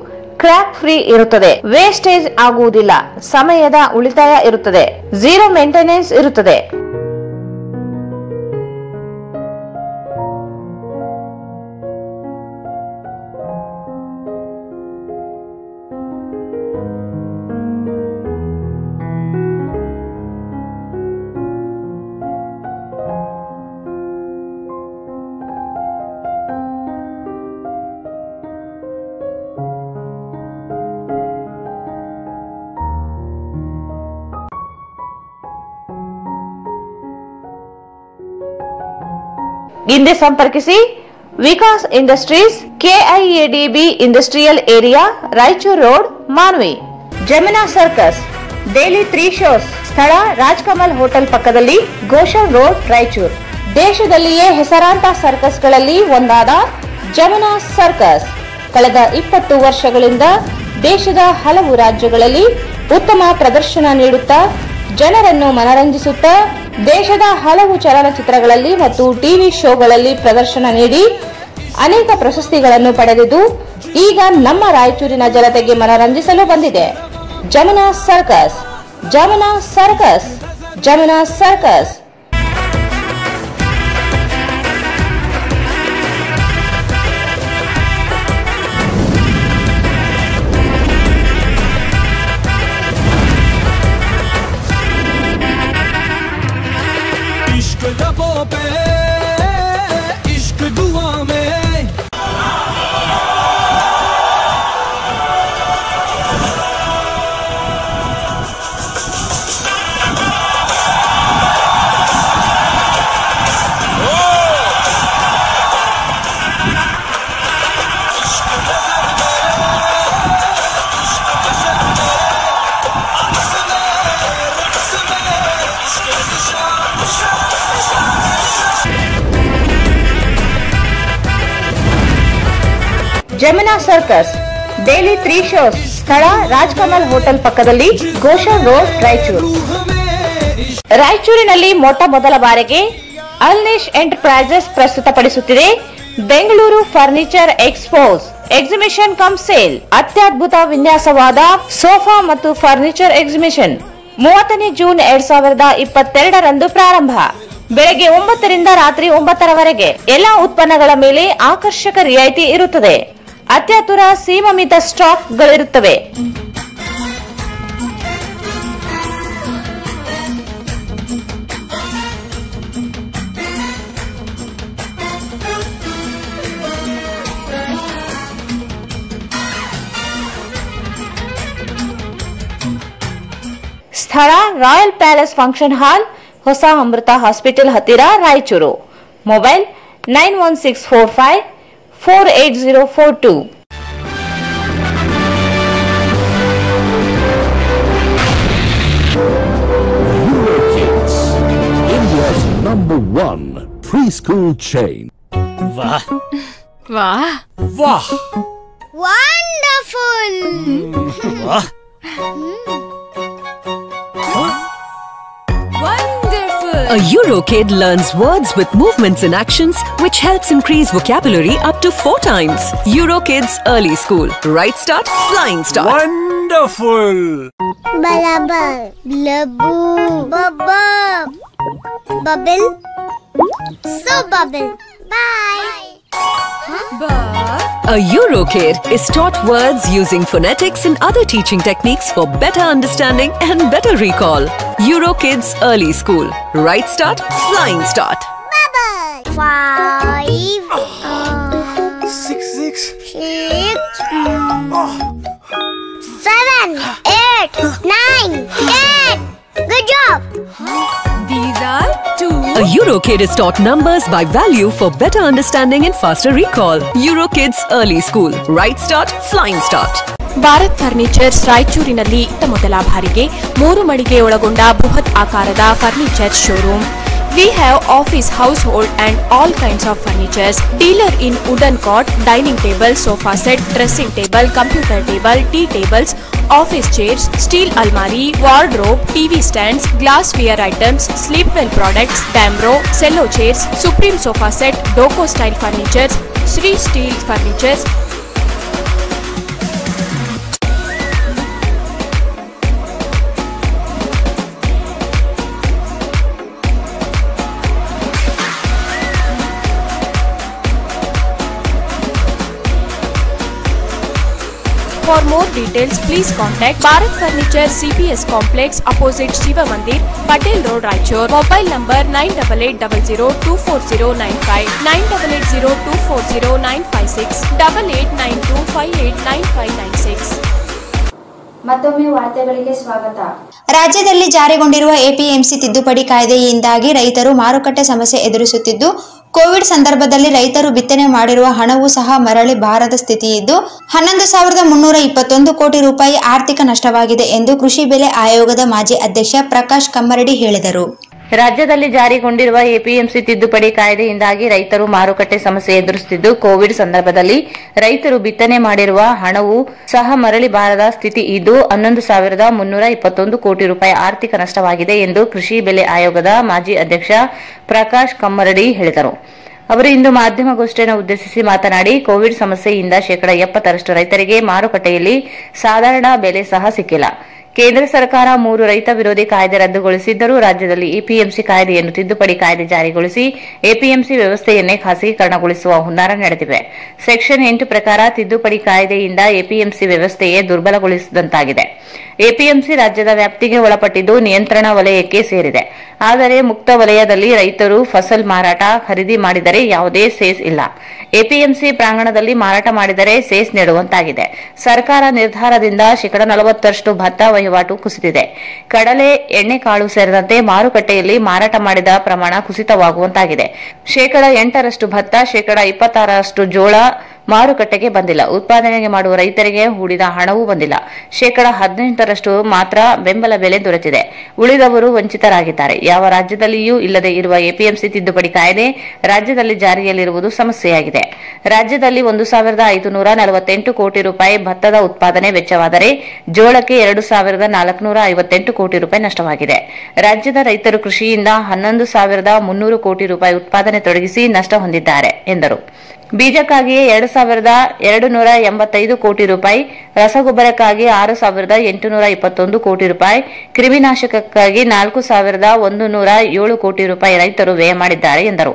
ಕ್ರ್ಯಾಕ್ ಫ್ರೀ ಇರುತ್ತದೆ. ವೇಸ್ಟೇಜ್ ಆಗುವುದಿಲ್ಲ. ಸಮಯದ ಉಳಿತಾಯ ಇರುತ್ತದೆ. ಝೀರೋ ಮೇಂಟೆನೆನ್ಸ್ ಇರುತ್ತದೆ. ಹಿಂದೆ ಸಂಪರ್ಕಿಸಿ Vikas industries, KIADB industrial area, Raichur road, Manvi. Jamuna circus daily 3 shows. ಸ್ಥಳ ರಾಜ್ಕಮಲ್ ಹೋಟೆಲ್ ಪಕ್ಕದಲ್ಲಿ, ಗೋಶನ್ ರೋಡ್, ರಾಯಚೂರು. ದೇಶದಲ್ಲಿಯೇ ಹೆಸರಾಂತ ಸರ್ಕಸ್ಗಳಲ್ಲಿ ಒಂದಾದ ಜಮುನಾ ಸರ್ಕಸ್ ಕಳೆದ 20 ವರ್ಷಗಳಿಂದ ದೇಶದ ಹಲವು ರಾಜ್ಯಗಳಲ್ಲಿ ಉತ್ತಮ ಪ್ರದರ್ಶನ ನೀಡುತ್ತಾ ಜನರನ್ನು ಮನರಂಜಿಸುತ್ತಾ ದೇಶದ ಹಲವು ಚಲನಚಿತ್ರಗಳಲ್ಲಿ ಮತ್ತು ಟಿವಿ ಶೋಗಳಲ್ಲಿ ಪ್ರದರ್ಶನ ನೀಡಿ ಅನೇಕ ಪ್ರಶಸ್ತಿಗಳನ್ನು ಪಡೆದಿದ್ದು ಈಗ ನಮ್ಮ ರಾಯಚೂರಿನ ಜನತೆಗೆ ಮನರಂಜಿಸಲು ಬಂದಿದೆ. Jamuna circus, Jamuna circus, Jamuna circus. इश्क लबों पे इश्क दुआ में ಜಮುನಾ ಸರ್ಕಸ್ ಡೈಲಿ 3 ಶೋಸ್. ಸ್ಥಳ ರಾಜ್ಕಮಲ್ ಹೋಟೆಲ್ ಪಕ್ಕದಲ್ಲಿ, ಗೋಶನ್ ರೋಡ್, ರಾಯಚೂರು. ರಾಯಚೂರಿನಲ್ಲಿ ಮೊಟ್ಟ ಮೊದಲ ಬಾರಿಗೆ ಅಲ್ನಿಶ್ ಎಂಟರ್ಪ್ರೈಸಸ್ ಪ್ರಸ್ತುತಪಡಿಸುತ್ತಿದೆ Bengaluru furniture expos exhibition cum sale. ಅತ್ಯದ್ಭುತ ವಿನ್ಯಾಸವಾದ ಸೋಫಾ ಮತ್ತು ಫರ್ನಿಚರ್ ಎಕ್ಸಿಬಿಷನ್ 30 ಜೂನ್ 2022ರಂದು ಪ್ರಾರಂಭ. ಬೆಳಗ್ಗೆ 9 ರಿಂದ ರಾತ್ರಿ 9ರವರೆಗೆ ಎಲ್ಲಾ ಉತ್ಪನ್ನಗಳ ಮೇಲೆ ಆಕರ್ಷಕ ರಿಯಾಯಿತಿ ಇರುತ್ತದೆ. ಅತ್ಯಾತುರ ಸೀಮಿತ ಸ್ಟಾಕ್ಗಳಿರುತ್ತವೆ. ಸ್ಥಳ ರಾಯಲ್ ಪ್ಯಾಲೇಸ್ ಫಂಕ್ಷನ್ ಹಾಲ್, ಹೊಸ ಅಮೃತ ಹಾಸ್ಪಿಟಲ್ ಹತ್ತಿರ, Raichur. Mobile 9164548042. Eurokids, India's #1 preschool chain. वाह वाह वाह Wonderful! वाह Wonderful! A Eurokid learns words with movements and actions, which helps increase vocabulary up to 4 times. Eurokids Early School. Right start, flying start. Wonderful Bubble, blubble, bubble, bubble, so bubble. Bye. A Eurokid is taught words using phonetics and other teaching techniques for better understanding and better recall. Eurokids Early School. Right start, flying start. Bubble. 5, 6 6, 7, 8, 9, 10. Good job. These are 2. A Eurokid is taught numbers by value for better understanding and faster recall. Eurokids Early School. Right start, flying start. Bharat furnitures ರಾಯಚೂರಿನಲ್ಲಿ ಮೊದಲ ಬಾರಿಗೆ 3 ಮಳಿಗೆ ಒಳಗೊಂಡ ಬೃಹತ್ ಆಕಾರದ furniture showroom. We have office, household and all kinds of furnitures. Dealer in wooden cot, dining table, sofa set, dressing table, computer table, tea tables, office chairs, steel almari, wardrobe, TV stands, glassware items, sleepwell products, Damro, cello chairs, Supreme sofa set, Doco style furnitures, Sri steel furnitures. For more details, please contact Bharat Furniture CPS Complex opposite Shiva Mandir, Patel Road, Raichur. Mobile number 9880240959, 9880240956, 8892589596. ಮತ್ತೊಮ್ಮೆ ವಾರ್ತೆಗಳಿಗೆ ಸ್ವಾಗತ. ರಾಜ್ಯದಲ್ಲಿ ಜಾರಿಗೊಂಡಿರುವ APMC ತಿದ್ದುಪಡಿ ಕಾಯ್ದೆಯಿಂದಾಗಿ ರೈತರು ಮಾರುಕಟ್ಟೆ ಸಮಸ್ಯೆ ಎದುರಿಸುತ್ತಿದ್ದು, Covid ಸಂದರ್ಭದಲ್ಲಿ ರೈತರು ಬಿತ್ತನೆ ಮಾಡಿರುವ ಹಣವೂ ಸಹ ಮರಳಿ ಬಾರದ ಸ್ಥಿತಿ ಇದ್ದು 11,321 ಕೋಟಿ ರೂಪಾಯಿ ಆರ್ಥಿಕ ನಷ್ಟವಾಗಿದೆ ಎಂದು ಕೃಷಿ ಬೆಲೆ ಆಯೋಗದ ಮಾಜಿ ಅಧ್ಯಕ್ಷ ಪ್ರಕಾಶ್ ಕಮ್ಮರಡಿ ಹೇಳಿದರು. ರಾಜ್ಯದಲ್ಲಿ ಜಾರಿಗೊಂಡಿರುವ ಎಪಿಎಂಸಿ ತಿದ್ದುಪಡಿ ಕಾಯ್ದೆಯಿಂದಾಗಿ ರೈತರು ಮಾರುಕಟ್ಟೆ ಸಮಸ್ಯೆ ಎದುರಿಸುತ್ತಿದ್ದು, ಕೋವಿಡ್ ಸಂದರ್ಭದಲ್ಲಿ ರೈತರು ಬಿತ್ತನೆ ಮಾಡಿರುವ ಹಣವೂ ಸಹ ಮರಳಿ ಬಾರದ ಸ್ಥಿತಿ ಇದ್ದು 11,321 ಕೋಟಿ ರೂಪಾಯಿ ಆರ್ಥಿಕ ನಷ್ಟವಾಗಿದೆ ಎಂದು ಕೃಷಿ ಬೆಲೆ ಆಯೋಗದ ಮಾಜಿ ಅಧ್ಯಕ್ಷ ಪ್ರಕಾಶ್ ಕಮ್ಮರಡಿ ಹೇಳಿದರು. ಅವರು ಇಂದು ಮಾಧ್ಯಮಗೋಷ್ಠಿಯನ್ನು ಉದ್ದೇಶಿಸಿ ಮಾತನಾಡಿ, ಕೋವಿಡ್ ಸಮಸ್ಯೆಯಿಂದ 70% ರೈತರಿಗೆ ಮಾರುಕಟ್ಟೆಯಲ್ಲಿ ಸಾಧಾರಣ ಬೆಲೆ ಸಹ ಸಿಕ್ಕಿಲ್ಲ. ಕೇಂದ್ರ ಸರ್ಕಾರ 3 ರೈತ ವಿರೋಧಿ ಕಾಯ್ದೆ ರದ್ದುಗೊಳಿಸಿದ್ದರೂ ರಾಜ್ಯದಲ್ಲಿ ಎಪಿಎಂಸಿ ಕಾಯ್ದೆಯನ್ನು ತಿದ್ದುಪಡಿ ಕಾಯ್ದೆ ಜಾರಿಗೊಳಿಸಿ ಎಪಿಎಂಸಿ ವ್ಯವಸ್ಥೆಯನ್ನೇ ಖಾಸಗೀಕರಣಗೊಳಿಸುವ ಹುನ್ನಾರ ನಡೆದಿವೆ. ಸೆಕ್ಷನ್ 8 ಪ್ರಕಾರ ತಿದ್ದುಪಡಿ ಕಾಯ್ದೆಯಿಂದ ಎಪಿಎಂಸಿ ವ್ಯವಸ್ಥೆಯೇ ದುರ್ಬಲಗೊಳಿಸಿದಂತಾಗಿದೆ. ಎಪಿಎಂಸಿ ರಾಜ್ಯದ ವ್ಯಾಪ್ತಿಗೆ ಒಳಪಟ್ಟಿದ್ದು ನಿಯಂತ್ರಣ ವಲಯಕ್ಕೆ ಸೇರಿದೆ. ಆದರೆ ಮುಕ್ತ ವಲಯದಲ್ಲಿ ರೈತರು ಫಸಲ್ ಮಾರಾಟ ಖರೀದಿ ಮಾಡಿದರೆ ಯಾವುದೇ ಸೆಸ್ ಇಲ್ಲ. ಎಪಿಎಂಸಿ ಪ್ರಾಂಗಣದಲ್ಲಿ ಮಾರಾಟ ಮಾಡಿದರೆ ಸೆಸ್ ನೀಡುವಂತಾಗಿದೆ. ಸರ್ಕಾರ ನಿರ್ಧಾರದಿಂದ 40% ಭತ್ತ ವಹಿವಾಟು ಕುಸಿದಿದೆ. ಕಡಲೆ, ಎಣ್ಣೆಕಾಳು ಸೇರಿದಂತೆ ಮಾರುಕಟ್ಟೆಯಲ್ಲಿ ಮಾರಾಟ ಮಾಡಿದ ಪ್ರಮಾಣ ಕುಸಿತವಾಗುವಂತಾಗಿದೆ. 8% ಭತ್ತ, 26% ಜೋಳ ಮಾರುಕಟ್ಟೆಗೆ ಬಂದಿಲ್ಲ. ಉತ್ಪಾದನೆ ಮಾಡುವ ರೈತರಿಗೆ ಹೂಡಿದ ಹಣವೂ ಬಂದಿಲ್ಲ. 18% ಮಾತ್ರ ಬೆಂಬಲ ಬೆಲೆ ದೊರೆತಿದೆ. ಉಳಿದವರು ವಂಚಿತರಾಗಿದ್ದಾರೆ. ಯಾವ ರಾಜ್ಯದಲ್ಲಿಯೂ ಇಲ್ಲದೆ ಇರುವ ಎಪಿಎಂಸಿ ತಿದ್ದುಪಡಿ ಕಾಯ್ದೆ ರಾಜ್ಯದಲ್ಲಿ ಜಾರಿಯಲ್ಲಿರುವುದು ಸಮಸ್ಯೆಯಾಗಿದೆ. ರಾಜ್ಯದಲ್ಲಿ 1,548 ಕೋಟಿ ರೂಪಾಯಿ ಭತ್ತದ ಉತ್ಪಾದನೆ ವೆಚ್ಚವಾದರೆ ಜೋಳಕ್ಕೆ 2,458 ಕೋಟಿ ರೂಪಾಯಿ ನಷ್ಟವಾಗಿದೆ. ರಾಜ್ಯದ ರೈತರು ಕೃಷಿಯಿಂದ 11,300 ಕೋಟಿ ರೂಪಾಯಿ ಉತ್ಪಾದನೆ ತೊಡಗಿಸಿ ನಷ್ಟ ಹೊಂದಿದ್ದಾರೆ ಎಂದರು. ಬೀಜಕ್ಕಾಗಿಯೇ 2,285 ಕೋಟಿ ರೂಪಾಯಿ, ರಸಗೊಬ್ಬರಕ್ಕಾಗಿ 6,821 ಕೋಟಿ ರೂಪಾಯಿ, ಕ್ರಿಮಿನಾಶಕಕ್ಕಾಗಿ 4,107 ಕೋಟಿ ರೂಪಾಯಿ ರೈತರು ವ್ಯಯ ಮಾಡಿದ್ದಾರೆ ಎಂದರು.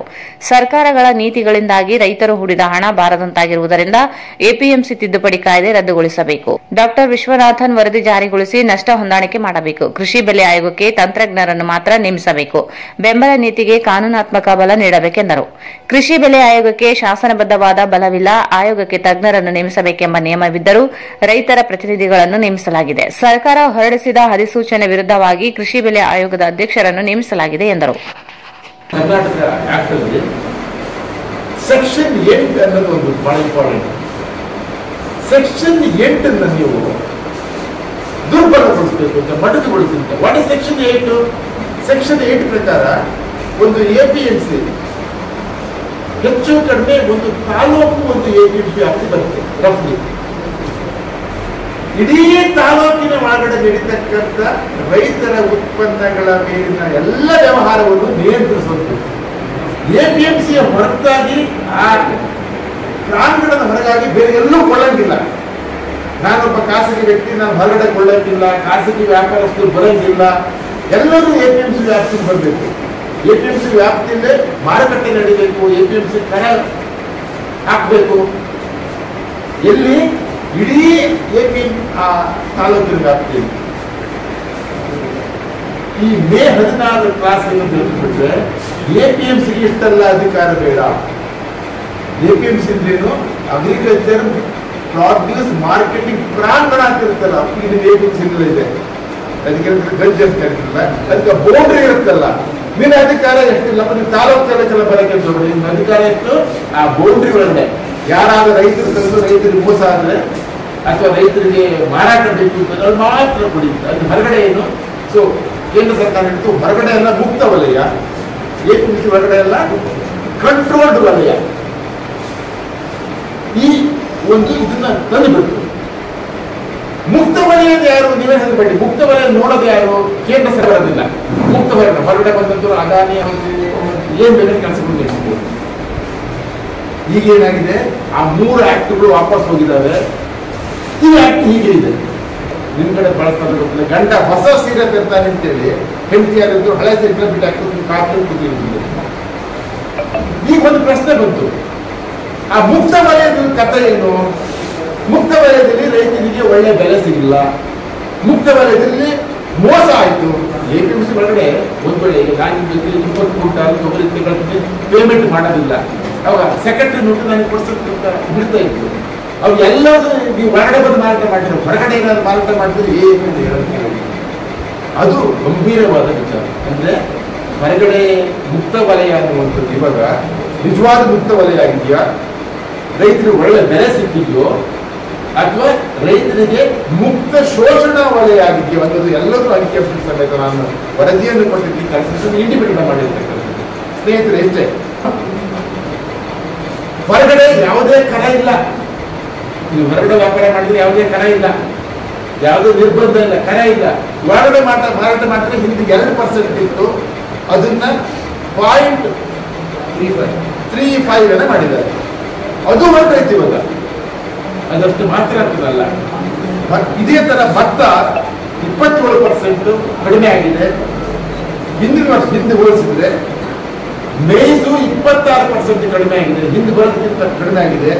ಸರ್ಕಾರಗಳ ನೀತಿಗಳಿಂದಾಗಿ ರೈತರು ಹೂಡಿದ ಹಣ ಬಾರದಂತಾಗಿರುವುದರಿಂದ ಎಪಿಎಂಸಿ ತಿದ್ದುಪಡಿ ಕಾಯ್ದೆ ರದ್ದುಗೊಳಿಸಬೇಕು. ಡಾ ವಿಶ್ವನಾಥನ್ ವರದಿ ಜಾರಿಗೊಳಿಸಿ ನಷ್ಟ ಹೊಂದಾಣಿಕೆ ಮಾಡಬೇಕು. ಕೃಷಿ ಬೆಲೆ ಆಯೋಗಕ್ಕೆ ತಂತ್ರಜ್ಞರನ್ನು ಮಾತ್ರ ನೇಮಿಸಬೇಕು. ಬೆಂಬಲ ನೀತಿಗೆ ಕಾನೂನಾತ್ಮಕ ಬಲ ನೀಡಬೇಕೆಂದರು. ಕೃಷಿ ಬೆಲೆ ಆಯೋಗಕ್ಕೆ ಶಾಸನಬದ್ಧವಾದ ಬಲವಿಲ್ಲ. ಆಯೋಗಕ್ಕೆ ತಜ್ಞರನ್ನು ನೇಮಿಸಬೇಕೆಂಬ ನಿಯಮವಿದ್ದರೂ ರೈತರ ಪ್ರತಿನಿಧಿಗಳನ್ನು ನೇಮಿಸಲಾಗಿದೆ. ಸರ್ಕಾರ ಹೊರಡಿಸಿದ ಅಧಿಸೂಚನೆ ವಿರುದ್ಧವಾಗಿ ಕೃಷಿ ಬೆಲೆ ಆಯೋಗದ ಅಧ್ಯಕ್ಷರನ್ನು ನೇಮಿಸಲಾಗಿದೆ ಎಂದರು. ಕರ್ನಾಟಕ ಆಕ್ಟ್ ಅಲ್ಲಿ ಸೆಕ್ಷನ್ 8 ಅನ್ನೋದು ಒಂದು ಬಹಳ ಇಂಪಾರ್ಟೆಂಟ್. ಸೆಕ್ಷನ್ 8 ಅನ್ನು ನೀವು ದುರ್ಬಲಗೊಳಿಸಬೇಕು ಅಂತ, ಮಡಕಗೊಳಿಸುತ್ತೆ. What is section 8? ಸೆಕ್ಷನ್ 8 ಪ್ರಕಾರ ಒಂದು ಎಪಿಎಂಸಿ ಹೆಚ್ಚು ಕಡಿಮೆ ಒಂದು ತಾಲೂಕು ಒಂದು ಎಪಿಎಂಸಿ ವ್ಯಾಪ್ತಿ ಬರುತ್ತೆ. ರಫ್ಲಿ ಇಡೀ ತಾಲೂಕಿನ ಒಳಗಡೆ ನಡೀತಕ್ಕಂಥ ರೈತರ ಉತ್ಪನ್ನಗಳ ಮೇಲಿನ ಎಲ್ಲ ವ್ಯವಹಾರವನ್ನು ನಿಯಂತ್ರಿಸಬೇಕು. ಎಪಿಎಂಸಿಯ ಹೊರತಾಗಿ ಆ ಪ್ರಾಂಗಣದ ಹೊರಗಾಗಿ ಬೇರೆ ಎಲ್ಲೂ ಕೊಳ್ಳಂಗಿಲ್ಲ. ನಾನೊಬ್ಬ ಖಾಸಗಿ ವ್ಯಕ್ತಿ, ನಾನು ಹೊರಗಡೆ ಕೊಳ್ಳಂಗಿಲ್ಲ, ಖಾಸಗಿ ವ್ಯಾಪಾರಸ್ಥರು ಬರಂಗಿಲ್ಲ. ಎಲ್ಲರೂ ಎಪಿಎಂಸಿ ವ್ಯಾಪ್ತಿಗೆ ಬರಬೇಕು. ಎಪಿಎಂಸಿ ವ್ಯಾಪ್ತಿಯಲ್ಲೇ ಮಾರುಕಟ್ಟೆ ನಡೀಬೇಕು. ಎಪಿಎಂಸಿ ಕರ ಹಾಕಬೇಕು. ಎಲ್ಲಿ? ಇಡೀ ಎಪಿಎಂ ತಾಲೂಕಿನ ವ್ಯಾಪ್ತಿಯಲ್ಲಿ. ಈ ಮೇ 16 ಕ್ಲಾಸ್ ಏನು ತಿಳಿದುಬಿಟ್ರೆ ಎಪಿಎಂಸಿಗೆ ಇಷ್ಟೆಲ್ಲ ಅಧಿಕಾರ ಬೇಡ. ಎಪಿಎಂಸಿ ಅಂದ್ರೇನು? ಅಗ್ರಿಕಲ್ಚರ್ ಪ್ರಾಡ್ಯೂಸ್ ಮಾರ್ಕೆಟಿಂಗ್ ಪ್ರಾಂಗಣ ಅಂತ ಇರುತ್ತಲ್ಲ, ಇದು ಎಪಿಎಂಸಿ ಇದೆ. ಅದಕ್ಕೆ ಗಂಜ್ ಅಂತ ಕರೀತಿಲ್ಲ, ಅದಕ್ಕೆ ಬೌಂಡ್ರಿ ಇರುತ್ತಲ್ಲ. ನಿನ್ನ ಅಧಿಕಾರ ಎಷ್ಟಿಲ್ಲ, ನೀವು ತಾಲೂಕು ಬರಕ್ಕೆ ನೋಡಿ. ನಿಮ್ಮ ಅಧಿಕಾರ ಎಷ್ಟು? ಆ ಬೌಂಡ್ರಿ ಒಳಗಡೆ ಯಾರಾದ್ರೂ ರೈತರು ತಂದು ರೈತರಿಗೆ ಮೋಸ ಆದ್ರೆ ಅಥವಾ ರೈತರಿಗೆ ಮಾರಾಟ ಬೇಕು ಅಂತ ಮಾತ್ರ ಕೊಡಿ. ಅದು ಹೊರಗಡೆ ಏನು? ಸೊ ಕೇಂದ್ರ ಸರ್ಕಾರ ಹೇಳ್ತು ಹೊರಗಡೆ ಎಲ್ಲ ಮುಕ್ತ ವಲಯ, ಎಪಿಎಂಸಿ ಹೊರಗಡೆ ಎಲ್ಲ ಕಂಟ್ರೋಲ್ಡ್ ವಲಯ. ಈ ಒಂದು ಇದನ್ನ ತಂದುಬಿಟ್ಟು ಮುಕ್ತ ವಲಯದ ಯಾರು? ನೀವೇ ಹೇಳ್ಬೇಡಿ. ಮುಕ್ತ ವಲಯ ನೋಡೋದು ಯಾರು? ಕೇಂದ್ರ ಸರ್ಕಾರದಿಲ್ಲ. ಮುಕ್ತ ವಲಯ ಹೊರಗಡೆ ಬಂದಂತೂ ಅದಾನಿ ಏನ್ ಬೇಕಾದ್ರೆ ಕೆಲಸಗಳು ನಡೆಸಬಹುದು. ಈಗೇನಾಗಿದೆ, ಆ 3 ಆಕ್ಟ್ಗಳು ವಾಪಸ್ ಹೋಗಿದ್ದಾವೆ. ಈ ಆಕ್ಟ್ ಹೀಗೆ ಇದೆ. ನಿಮ್ ಕಡೆ ಬಳಸ್ತಾರೆ ಗೊತ್ತಿಲ್ಲ, ಗಂಡ ಹೊಸ ಸೀರೆ ತರ್ತಾನೆ ಅಂತೇಳಿ ಹೆಂಡತಿಯಾರಿದ್ದು ಹಳೆ ಸೀರೆ ಬಿಟ್ಟು ಹಾಕಿ ಕಾಫಿ ಕೂತಿರ್ತಿದೆ. ಈಗ ಒಂದು ಪ್ರಶ್ನೆ ಬಂತು, ಆ ಮುಕ್ತ ವಲಯದ ಕಥೆ ಏನು? ಮುಕ್ತ ವಲಯದಲ್ಲಿ ರೈತನಿಗೆ ಒಳ್ಳೆ ಬೆಲೆ ಸಿಗಿಲ್ಲ. ಮುಕ್ತ ವಲಯದಲ್ಲಿ ಮೋಸ ಆಯ್ತು. ಎಪಿಎಂಸಿ ಒಳಗಡೆ ಒಂದ್ ವೇಳೆ ನಾನು 20 ಕ್ವಿಂಟಾಲ್ ತೊಗರಿ ಪೇಮೆಂಟ್ ಮಾಡೋದಿಲ್ಲ, ಅವಾಗ ಸೆಕ್ರೆಟರಿ ನೋಟು ನನಗೆ ಕೊಡ್ಸಕ್ಕೆ ಬಿಡ್ತಾ ಇತ್ತು. ಅವ್ರು ಎಲ್ಲರೂ ನೀವು ಹೊರಗಡೆ ಬಂದು ಮಾರಾಟ ಮಾಡಿದ್ರು, ಹೊರಗಡೆ ಏನಾದ್ರು ಮಾರಾಟ ಮಾಡಿದ್ರೆ ಏನು ಹೇಳೋದು? ಅದು ಗಂಭೀರವಾದ ವಿಚಾರ. ಅಂದ್ರೆ ಹೊರಗಡೆ ಮುಕ್ತ ವಲಯ ಅನ್ನುವಂಥದ್ದು ಇವಾಗ ನಿಜವಾದ ಮುಕ್ತ ವಲಯ ಆಗಿದೆಯಾ, ರೈತರಿಗೆ ಒಳ್ಳೆ ಬೆಲೆ ಸಿಕ್ಕಿದೆಯೋ, ಅಥವಾ ರೈತರಿಗೆ ಮುಕ್ತ ಶೋಷಣಾ ವಲಯ ಆಗಿದೆಯೋ ಅನ್ನೋದು ಎಲ್ಲರೂ ಅಂಕಿಅಂಶ ಸಮೇತ ನಾನು ವರದಿಯನ್ನು ಕೊಟ್ಟಿದ್ದೀನಿ. ಕನ್ಸಲ್ಟೇಷನ್ ಇಂಡಿಪೆಂಡೆಂಟ್ ಮಾಡಿರ್ತಕ್ಕಂಥದ್ದು. ಸ್ನೇಹಿತರೆ, ಎಷ್ಟೇ ಹೊರಗಡೆ ಯಾವುದೇ ಕರ ಇಲ್ಲ, ನೀವು ಹೊರಗಡೆ ವ್ಯಾಪಾರ ಮಾಡಿದ್ರೆ ಯಾವುದೇ ಕರ ಇಲ್ಲ, ಯಾವುದೇ ನಿರ್ಬಂಧ ಇಲ್ಲ, ಕರ ಇಲ್ಲ. ಹೊರಗಡೆ ಮಾರಾಟ ಮಾಡಿದ್ರೆ ಹಿಂದೆ 2% ಇತ್ತು, ಅದನ್ನ 0.35 ಮಾಡಿದ್ದಾರೆ. ಅದು ಹೊರಟೈತಿ ಇವಾಗ, ಅದಷ್ಟು ಮಾತ್ರ ಆಗ್ತದಲ್ಲ. ಇದೇ ತರ ಭತ್ತ 27% ಕಡಿಮೆ ಆಗಿದೆ ಹಿಂದಿನ ವರ್ಷ, ಹಿಂದೆ ಹೋಲಿಸಿದ್ರೆ. ಮೇಯ್ಸು 26% ಕಡಿಮೆ ಆಗಿದೆ, ಹಿಂದೆ ಬರೋದಕ್ಕಿಂತ ಕಡಿಮೆ ಆಗಿದೆ.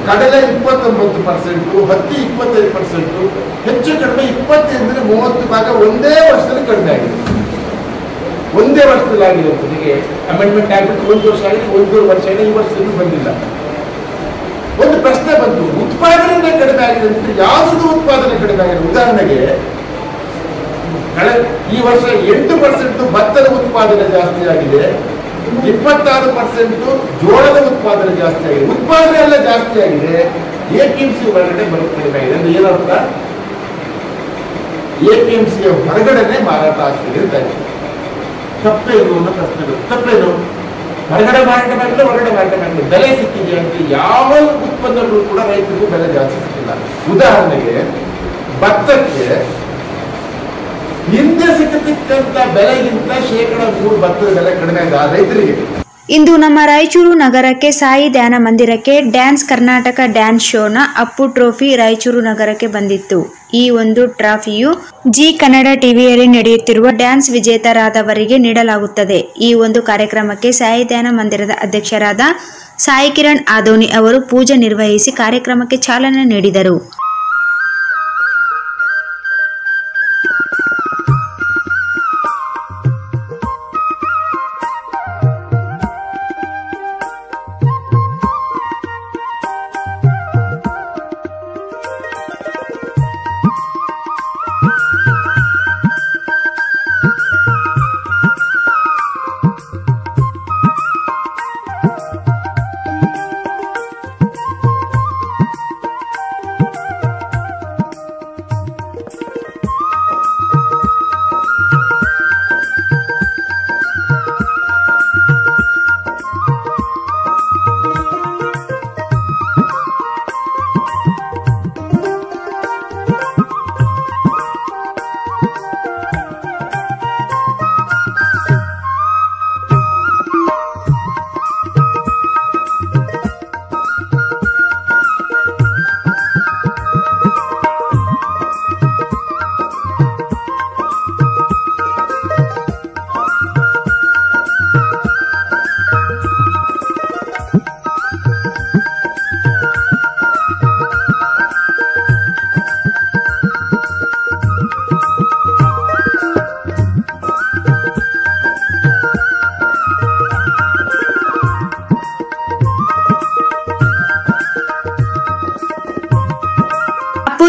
ಕಡಲೆ 29%, ಹತ್ತಿ 25%, ಹೆಚ್ಚು ಕಡಿಮೆ 25-30 ಭಾಗ ಒಂದೇ ವರ್ಷದಲ್ಲಿ ಕಡಿಮೆ ಆಗಿದೆ. ಒಂದೇ ವರ್ಷದಲ್ಲಿ ಆಗಿದೆ. ಜೊತೆಗೆ ಅಮೆಂಡ್ಮೆಂಟ್ ಆಗಿಬಿಟ್ಟು 1 ವರ್ಷ ಆಗಿದೆ, 1.5 ವರ್ಷ ಆಗಿದೆ, ಈ ವರ್ಷದಲ್ಲಿ ಬಂದಿಲ್ಲ. ಒಂದು ಪ್ರಶ್ನೆ ಬಂತು, ಉತ್ಪಾದನೆ ಕಡಿಮೆ ಆಗಿದೆ ಅಂತ. ಯಾವುದೂ ಉತ್ಪಾದನೆ ಕಡಿಮೆ ಆಗಿದೆ? ಉದಾಹರಣೆಗೆ ಈ ವರ್ಷ 8% ಭತ್ತದ ಉತ್ಪಾದನೆ ಜಾಸ್ತಿ ಆಗಿದೆ, 26% ಜೋಳದ ಉತ್ಪಾದನೆ ಜಾಸ್ತಿ ಆಗಿದೆ. ಉತ್ಪಾದನೆ ಎಲ್ಲ ಜಾಸ್ತಿ ಆಗಿದೆ, APMC ಹೊರಗಡೆ ಬರೋದು ಕಡಿಮೆ ಆಗಿದೆ. ಅಂದ್ರೆ ಏನರ್ಥ? APMC ಹೊರಗಡೆನೆ ಮಾರಾಟ ಆಗ್ತಿದೆ ಅಂತ. ತಪ್ಪೇನು ಅನ್ನೋ ಪ್ರಶ್ನೆಗಳು. ತಪ್ಪೇನು? ಹೊರಗಡೆ ಮಾರಾಟ ಮಾಡಿದ್ರೆ ಹೊರಗಡೆ ಮಾರಾಟ ಮಾಡಿದ್ರೆ ಬೆಲೆ ಸಿಕ್ಕಿದೆ ಅಂತ ಯಾವ ಉತ್ಪನ್ನಗಳು ಕೂಡ ರೈತರಿಗೂ ಬೆಲೆ ಜಾಸ್ತಿ ಸಿಕ್ಕಿಲ್ಲ. ಉದಾಹರಣೆಗೆ ಭತ್ತಕ್ಕೆ ಹಿಂದೆ ಸಿಕ್ಕತಕ್ಕಂತ ಬೆಲೆಗಿಂತ 3% ಭತ್ತದ ಬೆಲೆ ಕಡಿಮೆ ಆಗಿದೆ ರೈತರಿಗೆ. ಇಂದು ನಮ್ಮ ರಾಯಚೂರು ನಗರಕ್ಕೆ ಸಾಯಿ ಧ್ಯಾನ ಮಂದಿರಕ್ಕೆ ಡ್ಯಾನ್ಸ್ ಕರ್ನಾಟಕ ಡ್ಯಾನ್ಸ್ ಶೋನ ಅಪ್ಪು ಟ್ರೋಫಿ ರಾಯಚೂರು ನಗರಕ್ಕೆ ಬಂದಿತ್ತು. ಈ ಒಂದು ಟ್ರಾಫಿಯು ಜಿ ಕನ್ನಡ ಟಿವಿಯಲ್ಲಿ ನಡೆಯುತ್ತಿರುವ ಡ್ಯಾನ್ಸ್ ವಿಜೇತರಾದವರಿಗೆ ನೀಡಲಾಗುತ್ತದೆ. ಈ ಒಂದು ಕಾರ್ಯಕ್ರಮಕ್ಕೆ ಸಾಯಿ ಧ್ಯಾನ ಮಂದಿರದ ಅಧ್ಯಕ್ಷರಾದ ಸಾಯಿ ಕಿರಣ್ ಆದೋನಿ ಅವರು ಪೂಜೆ ನಿರ್ವಹಿಸಿ ಕಾರ್ಯಕ್ರಮಕ್ಕೆ ಚಾಲನೆ ನೀಡಿದರು.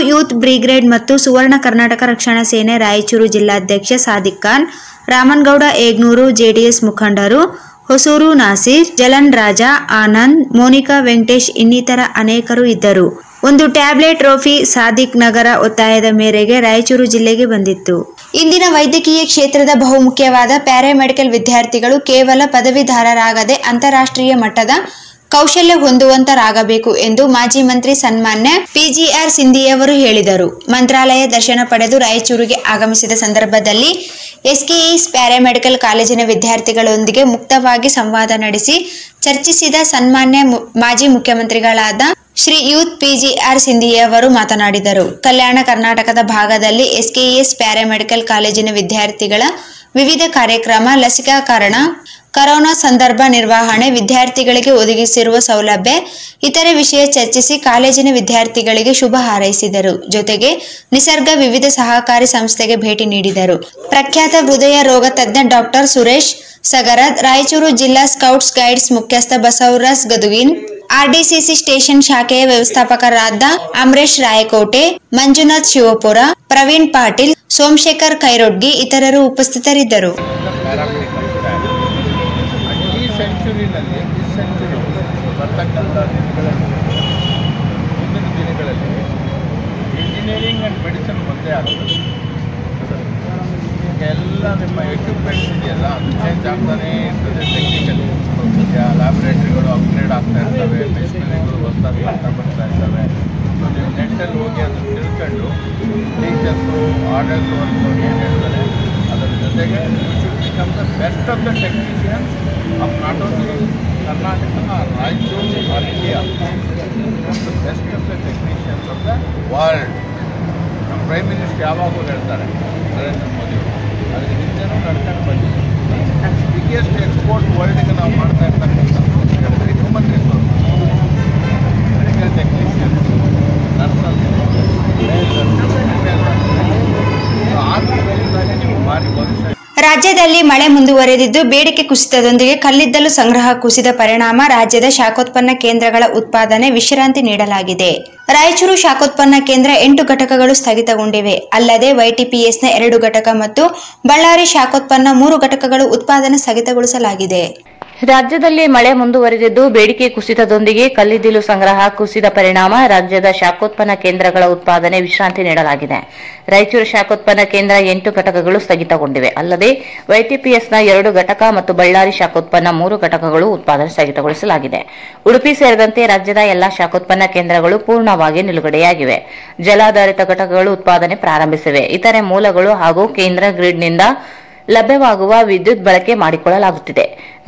ಯೂತ್ ಬ್ರಿಗೇಡ್ ಮತ್ತು ಸುವರ್ಣ ಕರ್ನಾಟಕ ರಕ್ಷಣಾ ಸೇನೆ ರಾಯಚೂರು ಜಿಲ್ಲಾಧ್ಯಕ್ಷ ಸಾದಿಕ್ ಖಾನ್, ರಾಮನಗೌಡ ಏಗ್ನೂರು ಜೆಡಿಎಸ್ ಮುಖಂಡರು, ಹೊಸೂರು ನಾಸೀರ್, ಜಲನ್ ರಾಜ, ಆನಂದ್, ಮೋನಿಕಾ ವೆಂಕಟೇಶ್ ಇನ್ನಿತರ ಅನೇಕರು ಇದ್ದರು. ಒಂದು ಟ್ಯಾಬ್ಲೆಟ್ ಟ್ರೋಫಿ ಸಾದಿಕ್ ನಗರ ಒತ್ತಾಯದ ಮೇರೆಗೆ ರಾಯಚೂರು ಜಿಲ್ಲೆಗೆ ಬಂದಿತ್ತು. ಇಂದಿನ ವೈದ್ಯಕೀಯ ಕ್ಷೇತ್ರದ ಬಹುಮುಖ್ಯವಾದ ಪ್ಯಾರಾಮೆಡಿಕಲ್ ವಿದ್ಯಾರ್ಥಿಗಳು ಕೇವಲ ಪದವೀಧರರಾಗದೆ ಅಂತಾರಾಷ್ಟ್ರೀಯ ಮಟ್ಟದ ಕೌಶಲ್ಯ ಹೊಂದುವಂತರಾಗಬೇಕು ಎಂದು ಮಾಜಿ ಮಂತ್ರಿ ಸನ್ಮಾನ್ಯ PGR ಸಿಂಧಿಯವರು ಹೇಳಿದರು. ಮಂತ್ರಾಲಯ ದರ್ಶನ ಪಡೆದು ರಾಯಚೂರಿಗೆ ಆಗಮಿಸಿದ ಸಂದರ್ಭದಲ್ಲಿ SKES ಪ್ಯಾರಾಮೆಡಿಕಲ್ ಕಾಲೇಜಿನ ವಿದ್ಯಾರ್ಥಿಗಳೊಂದಿಗೆ ಮುಕ್ತವಾಗಿ ಸಂವಾದ ನಡೆಸಿ ಚರ್ಚಿಸಿದ ಸನ್ಮಾನ್ಯ ಮಾಜಿ ಮುಖ್ಯಮಂತ್ರಿಗಳಾದ ಶ್ರೀ ಯೂತ್ PGR ಸಿಂಧಿಯವರು ಮಾತನಾಡಿದರು. ಕಲ್ಯಾಣ ಕರ್ನಾಟಕದ ಭಾಗದಲ್ಲಿ SKES ಪ್ಯಾರಾಮೆಡಿಕಲ್ ಕಾಲೇಜಿನ ವಿದ್ಯಾರ್ಥಿಗಳ ವಿವಿಧ ಕಾರ್ಯಕ್ರಮ, ಲಸಿಕಾಕರಣ, ಕರೋನಾ ಸಂದರ್ಭ ನಿರ್ವಹಣೆ, ವಿದ್ಯಾರ್ಥಿಗಳಿಗೆ ಒದಗಿಸಿರುವ ಸೌಲಭ್ಯ, ಇತರೆ ವಿಷಯ ಚರ್ಚಿಸಿ ಕಾಲೇಜಿನ ವಿದ್ಯಾರ್ಥಿಗಳಿಗೆ ಶುಭ ಹಾರೈಸಿದರು. ಜೊತೆಗೆ ನಿಸರ್ಗ ವಿವಿಧ ಸಹಕಾರಿ ಸಂಸ್ಥೆಗೆ ಭೇಟಿ ನೀಡಿದರು. ಪ್ರಖ್ಯಾತ ಹೃದಯ ರೋಗ ತಜ್ಞ ಡಾಕ್ಟರ್ ಸುರೇಶ್ ಸಗರದ್, ರಾಯಚೂರು ಜಿಲ್ಲಾ ಸ್ಕೌಟ್ಸ್ ಗೈಡ್ಸ್ ಮುಖ್ಯಸ್ಥ ಬಸವರಾಜ್ ಗದುಗಿನ್, RDCC ಸ್ಟೇಷನ್ ಶಾಖೆಯ ವ್ಯವಸ್ಥಾಪಕರಾದ ಅಮರೇಶ್ ರಾಯಕೋಟೆ, ಮಂಜುನಾಥ್ ಶಿವಪುರ, ಪ್ರವೀಣ್ ಪಾಟೀಲ್, ಸೋಮಶೇಖರ್ ಕೈರೊಡ್ಗಿ ಇತರರು ಉಪಸ್ಥಿತರಿದ್ದರು. ಬರ್ತಕ್ಕಂಥ ದಿನಗಳಲ್ಲಿ ಮುಂದಿನ ದಿನಗಳಲ್ಲಿ ಇಂಜಿನಿಯರಿಂಗ್ ಆ್ಯಂಡ್ ಮೆಡಿಸಿನ್ ಒಂದೇ ಆಗ್ತದೆ. ಎಲ್ಲ ನಿಮ್ಮ ಎಕ್ವಿಪ್ಮೆಂಟ್ಸ್ ಇದೆಯಲ್ಲ ಅದು ಚೇಂಜ್ ಆಗ್ತಾನೇ ಇರ್ತದೆ. ಟೆಕ್ನಿಕಲಿ ಲ್ಯಾಬ್ರೇಟ್ರಿಗಳು ಅಪ್ಗ್ರೇಡ್ ಆಗ್ತಾ ಇರ್ತವೆ, ಮೆಷಿನರಿಗಳು ಹೊಸದಾಗಿ ಬರ್ತಾ ಇರ್ತವೆ. ಸೊ ನೀವು ನೆಟ್ಟಲ್ಲಿ ಹೋಗಿ ಅದನ್ನು ತಿಳ್ಕೊಂಡು ಟೀಚರ್ಸು ಆರ್ಡರ್ಸ್ ವರ್ಕ್ ಏನು ಹೇಳ್ತಾರೆ ಅದರ ಜೊತೆಗೆ you should become the best of the technicians of not only Karnataka Raichur or India, the best of the technicians of the world. ನಮ್ಮ ಪ್ರೈಮ್ ಮಿನಿಸ್ಟರ್ ಯಾವಾಗಲೂ ಹೇಳ್ತಾರೆ ನರೇಂದ್ರ ಮೋದಿ ಅವರು, ಅದಕ್ಕೆ ಹಿಂದೆನೂ ನಡ್ಕೊಂಡು ಬಂದಿದೆ. ಬಿಗ್ಗೆಸ್ಟ್ ಎಕ್ಸ್ಪೋರ್ಟ್ ವರ್ಲ್ಡ್ಗೆ ನಾವು ಮಾಡ್ತಾ ಇರ್ತಕ್ಕಂಥದ್ದು ಹೇಳಿದ್ರೆ human resource, medical technicians, nurses, ಆರ್ಥಿಕವಾಗಿ ನೀವು ಭಾರಿ ಭವಿಷ್ಯ. ರಾಜ್ಯದಲ್ಲಿ ಮಳೆ ಮುಂದುವರೆದಿದ್ದು ಬೇಡಿಕೆ ಕುಸಿತದೊಂದಿಗೆ ಕಲ್ಲಿದ್ದಲು ಸಂಗ್ರಹ ಕುಸಿದ ಪರಿಣಾಮ ರಾಜ್ಯದ ಶಾಖೋತ್ಪನ್ನ ಕೇಂದ್ರಗಳ ಉತ್ಪಾದನೆ ವಿಶ್ರಾಂತಿ ನೀಡಲಾಗಿದೆ. ರಾಯಚೂರು ಶಾಖೋತ್ಪನ್ನ ಕೇಂದ್ರ 8 ಘಟಕಗಳು ಸ್ಥಗಿತಗೊಂಡಿವೆ. ಅಲ್ಲದೆ ವೈಟಿಪಿಎಸ್ನ 2 ಘಟಕ ಮತ್ತು ಬಳ್ಳಾರಿ ಶಾಖೋತ್ಪನ್ನ 3 ಘಟಕಗಳು ಉತ್ಪಾದನೆ ಸ್ಥಗಿತಗೊಳಿಸಲಾಗಿದೆ. ರಾಜ್ಯದಲ್ಲಿ ಮಳೆ ಮುಂದುವರೆದಿದ್ದು ಬೇಡಿಕೆ ಕುಸಿತದೊಂದಿಗೆ ಕಲ್ಲಿದ್ದಲು ಸಂಗ್ರಹ ಕುಸಿದ ಪರಿಣಾಮ ರಾಜ್ಯದ ಶಾಖೋತ್ಪನ್ನ ಕೇಂದ್ರಗಳ ಉತ್ಪಾದನೆ ವಿಶ್ರಾಂತಿ ನೀಡಲಾಗಿದೆ. ರಾಯಚೂರು ಶಾಖೋತ್ಪನ್ನ ಕೇಂದ್ರ 8 ಘಟಕಗಳು ಸ್ಥಗಿತಗೊಂಡಿವೆ. ಅಲ್ಲದೆ ವೈಟಿಪಿಎಸ್ನ 2 ಘಟಕ ಮತ್ತು ಬಳ್ಳಾರಿ ಶಾಖೋತ್ಪನ್ನ 3 ಘಟಕಗಳು ಉತ್ಪಾದನೆ ಸ್ಥಗಿತಗೊಳಿಸಲಾಗಿದೆ. ಉಡುಪಿ ಸೇರಿದಂತೆ ರಾಜ್ಯದ ಎಲ್ಲಾ ಶಾಖೋತ್ಪನ್ನ ಕೇಂದ್ರಗಳು ಪೂರ್ಣವಾಗಿ ನಿಲುಗಡೆಯಾಗಿವೆ. ಜಲಾಧಾರಿತ ಘಟಕಗಳು ಉತ್ಪಾದನೆ ಪ್ರಾರಂಭಿಸಿವೆ. ಇತರೆ ಮೂಲಗಳು ಹಾಗೂ ಕೇಂದ್ರ ಗ್ರಿಡ್ನಿಂದ ಲಭ್ಯವಾಗುವ ವಿದ್ಯುತ್ ಬಳಕೆ ಮಾಡಿಕೊಳ್ಳಲಾಗುತ್ತಿದೆ.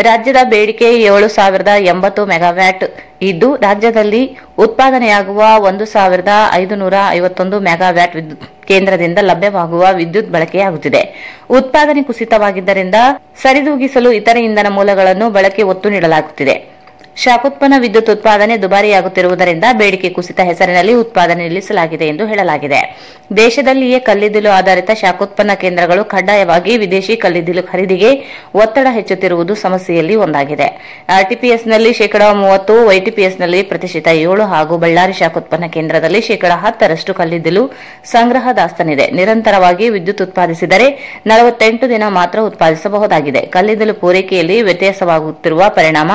ರಾಜ್ಯದ ಬೇಡಿಕೆ 7,080 ಮೆಗಾವ್ಯಾಟ್ ಇದ್ದು ರಾಜ್ಯದಲ್ಲಿ ಉತ್ಪಾದನೆಯಾಗುವ 1,551 ಮೆಗಾವ್ಯಾಟ್ ವಿದ್ಯುತ್ ಕೇಂದ್ರದಿಂದ ಲಭ್ಯವಾಗುವ ವಿದ್ಯುತ್ ಬಳಕೆಯಾಗುತ್ತಿದೆ. ಉತ್ಪಾದನೆ ಕುಸಿತವಾಗಿದ್ದರಿಂದ ಸರಿದೂಗಿಸಲು ಇತರೆ ಇಂಧನ ಮೂಲಗಳನ್ನು ಬಳಕೆ ಒತ್ತು ನೀಡಲಾಗುತ್ತಿದೆ. ಶಾಖೋತ್ಪನ್ನ ವಿದ್ಯುತ್ ಉತ್ಪಾದನೆ ದುಬಾರಿಯಾಗುತ್ತಿರುವುದರಿಂದ ಬೇಡಿಕೆ ಕುಸಿತ ಹೆಸರಿನಲ್ಲಿ ಉತ್ಪಾದನೆ ನಿಲ್ಲಿಸಲಾಗಿದೆ ಎಂದು ಹೇಳಲಾಗಿದೆ. ದೇಶದಲ್ಲಿಯೇ ಕಲ್ಲಿದ್ದಲು ಆಧಾರಿತ ಶಾಖೋತ್ಪನ್ನ ಕೇಂದ್ರಗಳು ಕಡ್ಡಾಯವಾಗಿ ವಿದೇಶಿ ಕಲ್ಲಿದ್ದಲು ಖರೀದಿಗೆ ಒತ್ತಡ ಹೆಚ್ಚುತ್ತಿರುವುದು ಸಮಸ್ಯೆಯಲ್ಲಿ ಒಂದಾಗಿದೆ. ಆರ್ಟಿಪಿಎಸ್ನಲ್ಲಿ 30%, ವೈಟಿಪಿಎಸ್ನಲ್ಲಿ 7% ಹಾಗೂ ಬಳ್ಳಾರಿ ಶಾಖೋತ್ಪನ್ನ ಕೇಂದ್ರದಲ್ಲಿ 10% ಕಲ್ಲಿದ್ದಲು ಸಂಗ್ರಹ ದಾಸ್ತಾನಿದೆ. ನಿರಂತರವಾಗಿ ವಿದ್ಯುತ್ ಉತ್ಪಾದಿಸಿದರೆ 48 ದಿನ ಮಾತ್ರ ಉತ್ಪಾದಿಸಬಹುದಾಗಿದೆ. ಕಲ್ಲಿದ್ದಲು ಪೂರೈಕೆಯಲ್ಲಿ ವ್ಯತ್ಯಾಸವಾಗುತ್ತಿರುವ ಪರಿಣಾಮ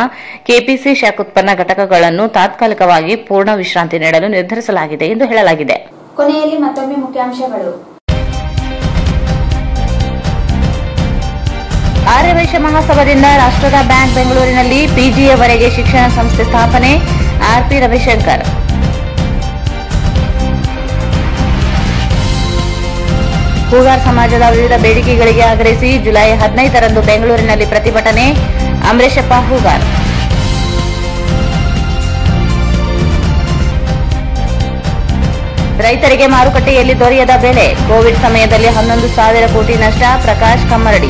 ಕೆಪಿಸಿ ಶಾಖೋತ್ಪನ್ನ ಘಟಕಗಳನ್ನು ತಾತ್ಕಾಲಿಕವಾಗಿ ಪೂರ್ಣ ವಿಶ್ರಾಂತಿ ನೀಡಲು ನಿರ್ಧರಿಸಲಾಗಿದೆ ಎಂದು ಹೇಳಲಾಗಿದೆ. ಕೊನೆಯಲ್ಲಿ ಮತ್ತೊಮ್ಮೆ ಮುಖ್ಯಾಂಶಗಳು. ಆರ್ಯವೈಶ್ಯ ಮಹಾಸಭಾದಿಂದ ರಾಷ್ಟ್ರದ ಬ್ಯಾಂಕ್ ಬೆಂಗಳೂರಿನಲ್ಲಿ ಪಿಜಿಯವರೆಗೆ ಶಿಕ್ಷಣ ಸಂಸ್ಥೆ ಸ್ಥಾಪನೆ. ಆರ್ಪಿ ರವಿಶಂಕರ್. ಹೂಗಾರ್ ಸಮಾಜದ ವಿವಿಧ ಬೇಡಿಕೆಗಳಿಗೆ ಆಗ್ರಹಿಸಿ ಜುಲೈ 15ರಂದು ಬೆಂಗಳೂರಿನಲ್ಲಿ ಪ್ರತಿಭಟನೆ. ಅಮರೇಶಪ್ಪ ಹೂಗಾರ್. ರೈತರಿಗೆ ಮಾರುಕಟ್ಟೆಯಲ್ಲಿ ದೊರೆಯದ ಬೆಲೆ. ಕೋವಿಡ್ ಸಮಯದಲ್ಲಿ 11,000 ಕೋಟಿ ನಷ್ಟ. ಪ್ರಕಾಶ್ ಕಮ್ಮರಡಿ.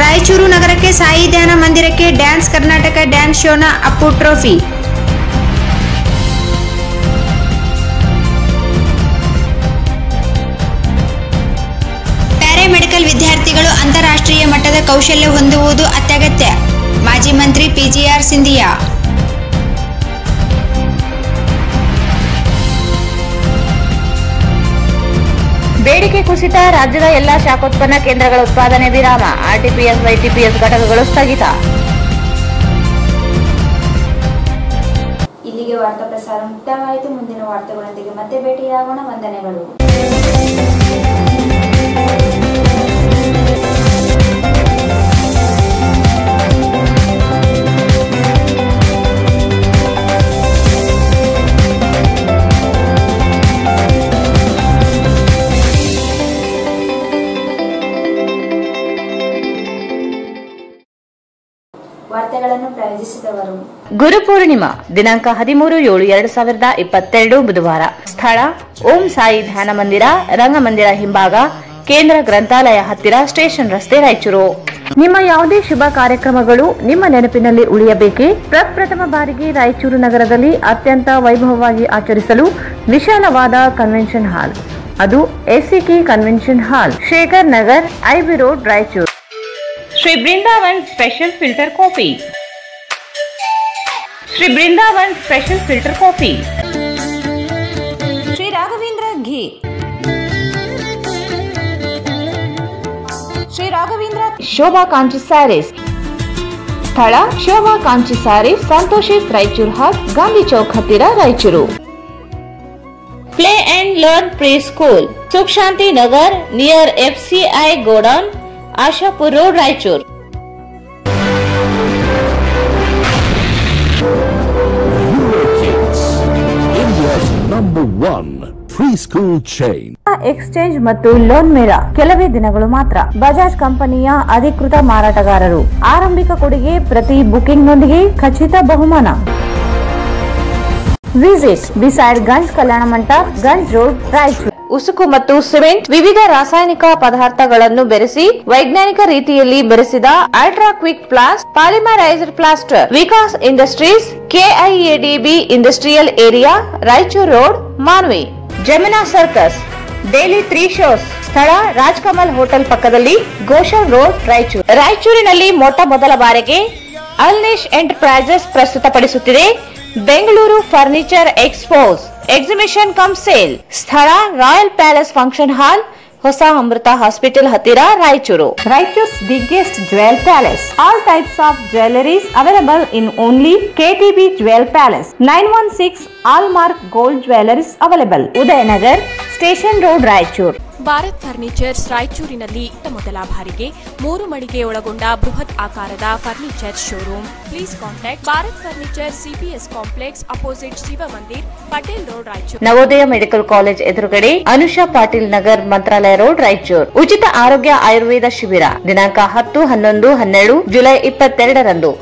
ರಾಯಚೂರು ನಗರಕ್ಕೆ ಸಾಯಿ ಧ್ಯಾನ ಮಂದಿರಕ್ಕೆ ಡ್ಯಾನ್ಸ್ ಕರ್ನಾಟಕ ಡ್ಯಾನ್ಸ್ ಶೋನ ಅಪ್ಪು ಟ್ರೋಫಿ. ಪ್ಯಾರಾಮೆಡಿಕಲ್ ವಿದ್ಯಾರ್ಥಿಗಳು ಅಂತಾರಾಷ್ಟ್ರೀಯ ಮಟ್ಟದ ಕೌಶಲ್ಯ ಹೊಂದುವುದು ಅತ್ಯಗತ್ಯ. ಮಾಜಿ ಮಂತ್ರಿ ಪಿಜಿಆರ್ ಸಿಂಧಿಯಾ. ಬೇಡಿಕೆ ಕುಸಿತ. ರಾಜ್ಯದ ಎಲ್ಲಾ ಶಾಖೋತ್ಪನ್ನ ಕೇಂದ್ರಗಳ ಉತ್ಪಾದನೆ ವಿರಾಮ. ಆರ್ಟಿಪಿಎಸ್ ವೈಟಿಪಿಎಸ್ ಘಟಕಗಳು ಸ್ಥಗಿತ. ಇಲ್ಲಿಗೆ ವಾರ್ತಾ ಪ್ರಸಾರ ಮುಕ್ತಾಯವಾಯಿತು. ಮುಂದಿನ ವಾರ್ತೆಗಳೊಂದಿಗೆ ಮತ್ತೆ ಭೇಟಿಯಾಗೋಣ. ವಂದನೆಗಳು. ವಾರ್ತೆಗಳನ್ನು ಪ್ರಾಯೋಜಿಸಿದವರು ಗುರುಪೂರ್ಣಿಮಾ ದಿನಾಂಕ 13/7/2022 ಬುಧವಾರ. ಸ್ಥಳ ಓಂ ಸಾಯಿ ಧ್ಯಾನ ಮಂದಿರ, ರಂಗಮಂದಿರ ಹಿಂಭಾಗ, ಕೇಂದ್ರ ಗ್ರಂಥಾಲಯ ಹತ್ತಿರ, ಸ್ಟೇಷನ್ ರಸ್ತೆ, ರಾಯಚೂರು. ನಿಮ್ಮ ಯಾವುದೇ ಶುಭ ಕಾರ್ಯಕ್ರಮಗಳು ನಿಮ್ಮ ನೆನಪಿನಲ್ಲಿ ಉಳಿಯಬೇಕೇ? ಪ್ರಪ್ರಥಮ ಬಾರಿಗೆ ರಾಯಚೂರು ನಗರದಲ್ಲಿ ಅತ್ಯಂತ ವೈಭವವಾಗಿ ಆಚರಿಸಲು ವಿಶಾಲವಾದ ಕನ್ವೆನ್ಷನ್ ಹಾಲ್, ಅದು SCK convention hall, Shekhar Nagar, IB road, Raichur. Shri Brindavan special filter coffee. Shri Brindavan special filter coffee. Shri Raghavendra ghee. Shobha Kanchi saris. ಸ್ಥಳ ಶೋಭಾ ಕಾಂಚಿ ಸ್ಯಾರೀಸ್, ಸಂತೋಷಿಸ್ ರಾಯಚೂರು ಹಾಟ್, ಗಾಂಧಿ ಚೌಕ್ ಹತ್ತಿರ Raichur. Play and learn preschool, Sukh Shanti Nagar near FCI godown, Ashapur road, Raichur. India's #1 preschool chain. Exchange ಮತ್ತು ಲೋನ್ ಮೇಳ ಕೆಲವೇ ದಿನಗಳು ಮಾತ್ರ. ಬಜಾಜ್ ಕಂಪನಿಯ ಅಧಿಕೃತ ಮಾರಾಟಗಾರರು. ಆರಂಭಿಕ ಕೊಡುಗೆ ಪ್ರತಿ ಬುಕಿಂಗ್ನೊಂದಿಗೆ ಖಚಿತ ಬಹುಮಾನ. Visit beside Ganj Kalyana Mantapa, Ganj road, Raichur. ಉಸುಕು ಮತ್ತು ಸಿಮೆಂಟ್ ವಿವಿಧ ರಾಸಾಯನಿಕ ಪದಾರ್ಥಗಳನ್ನು ಬೆರೆಸಿ ವೈಜ್ಞಾನಿಕ ರೀತಿಯಲ್ಲಿ ಬೆರೆಸಿದ ultra quick plast polymerised plaster. Vikas industries, KIADB industrial area, Raichur road, Manvi. Jamuna circus daily 3 shows. ಸ್ಥಳ ರಾಜ್ಕಮಲ್ ಹೋಟೆಲ್ ಪಕ್ಕದಲ್ಲಿ, ಗೋಶಲ್ ರೋಡ್, ರಾಯಚೂರು. ರಾಯಚೂರಿನಲ್ಲಿ ಮೊಟ್ಟ ಮೊದಲ ಬಾರಿಗೆ ಅಲ್ನಿಶ್ ಎಂಟರ್ಪ್ರೈಸಸ್ ಪ್ರಸ್ತುತಪಡಿಸುತ್ತಿದೆ Bengaluru furniture expos exhibition cum sale. ಸ್ಥಳ ರಾಯಲ್ ಪ್ಯಾಲೇಸ್ ಫಂಕ್ಷನ್ ಹಾಲ್, ಹೊಸ ಅಮೃತ ಹಾಸ್ಪಿಟಲ್ ಹತ್ತಿರ, Raichur. Raichur's biggest jewel palace. All types of jewelleries available in only KTB jewel palace. 916 hallmark gold jewelleries available. Udayanagar station road, Raichur. Bharat furnitures ರಾಯಚೂರಿನಲ್ಲಿ ಮೊದಲ ಬಾರಿಗೆ 3 ಮಳಿಗೆ ಒಳಗೊಂಡ ಬೃಹತ್ ಆಕಾರದ furniture showroom. Please contact Bharat furniture, CPS complex opposite Shiva Mandir, Patel road, Raichur. Navodaya medical college ಎದುರುಗಡೆ, Anusha Patil Nagar, Mantralaya road, Raichur. ಉಚಿತ ಆರೋಗ್ಯ ಆಯುರ್ವೇದ ಶಿಬಿರ ದಿನಾಂಕ 10, 11, 12 ಜುಲೈ 22ರಂದು.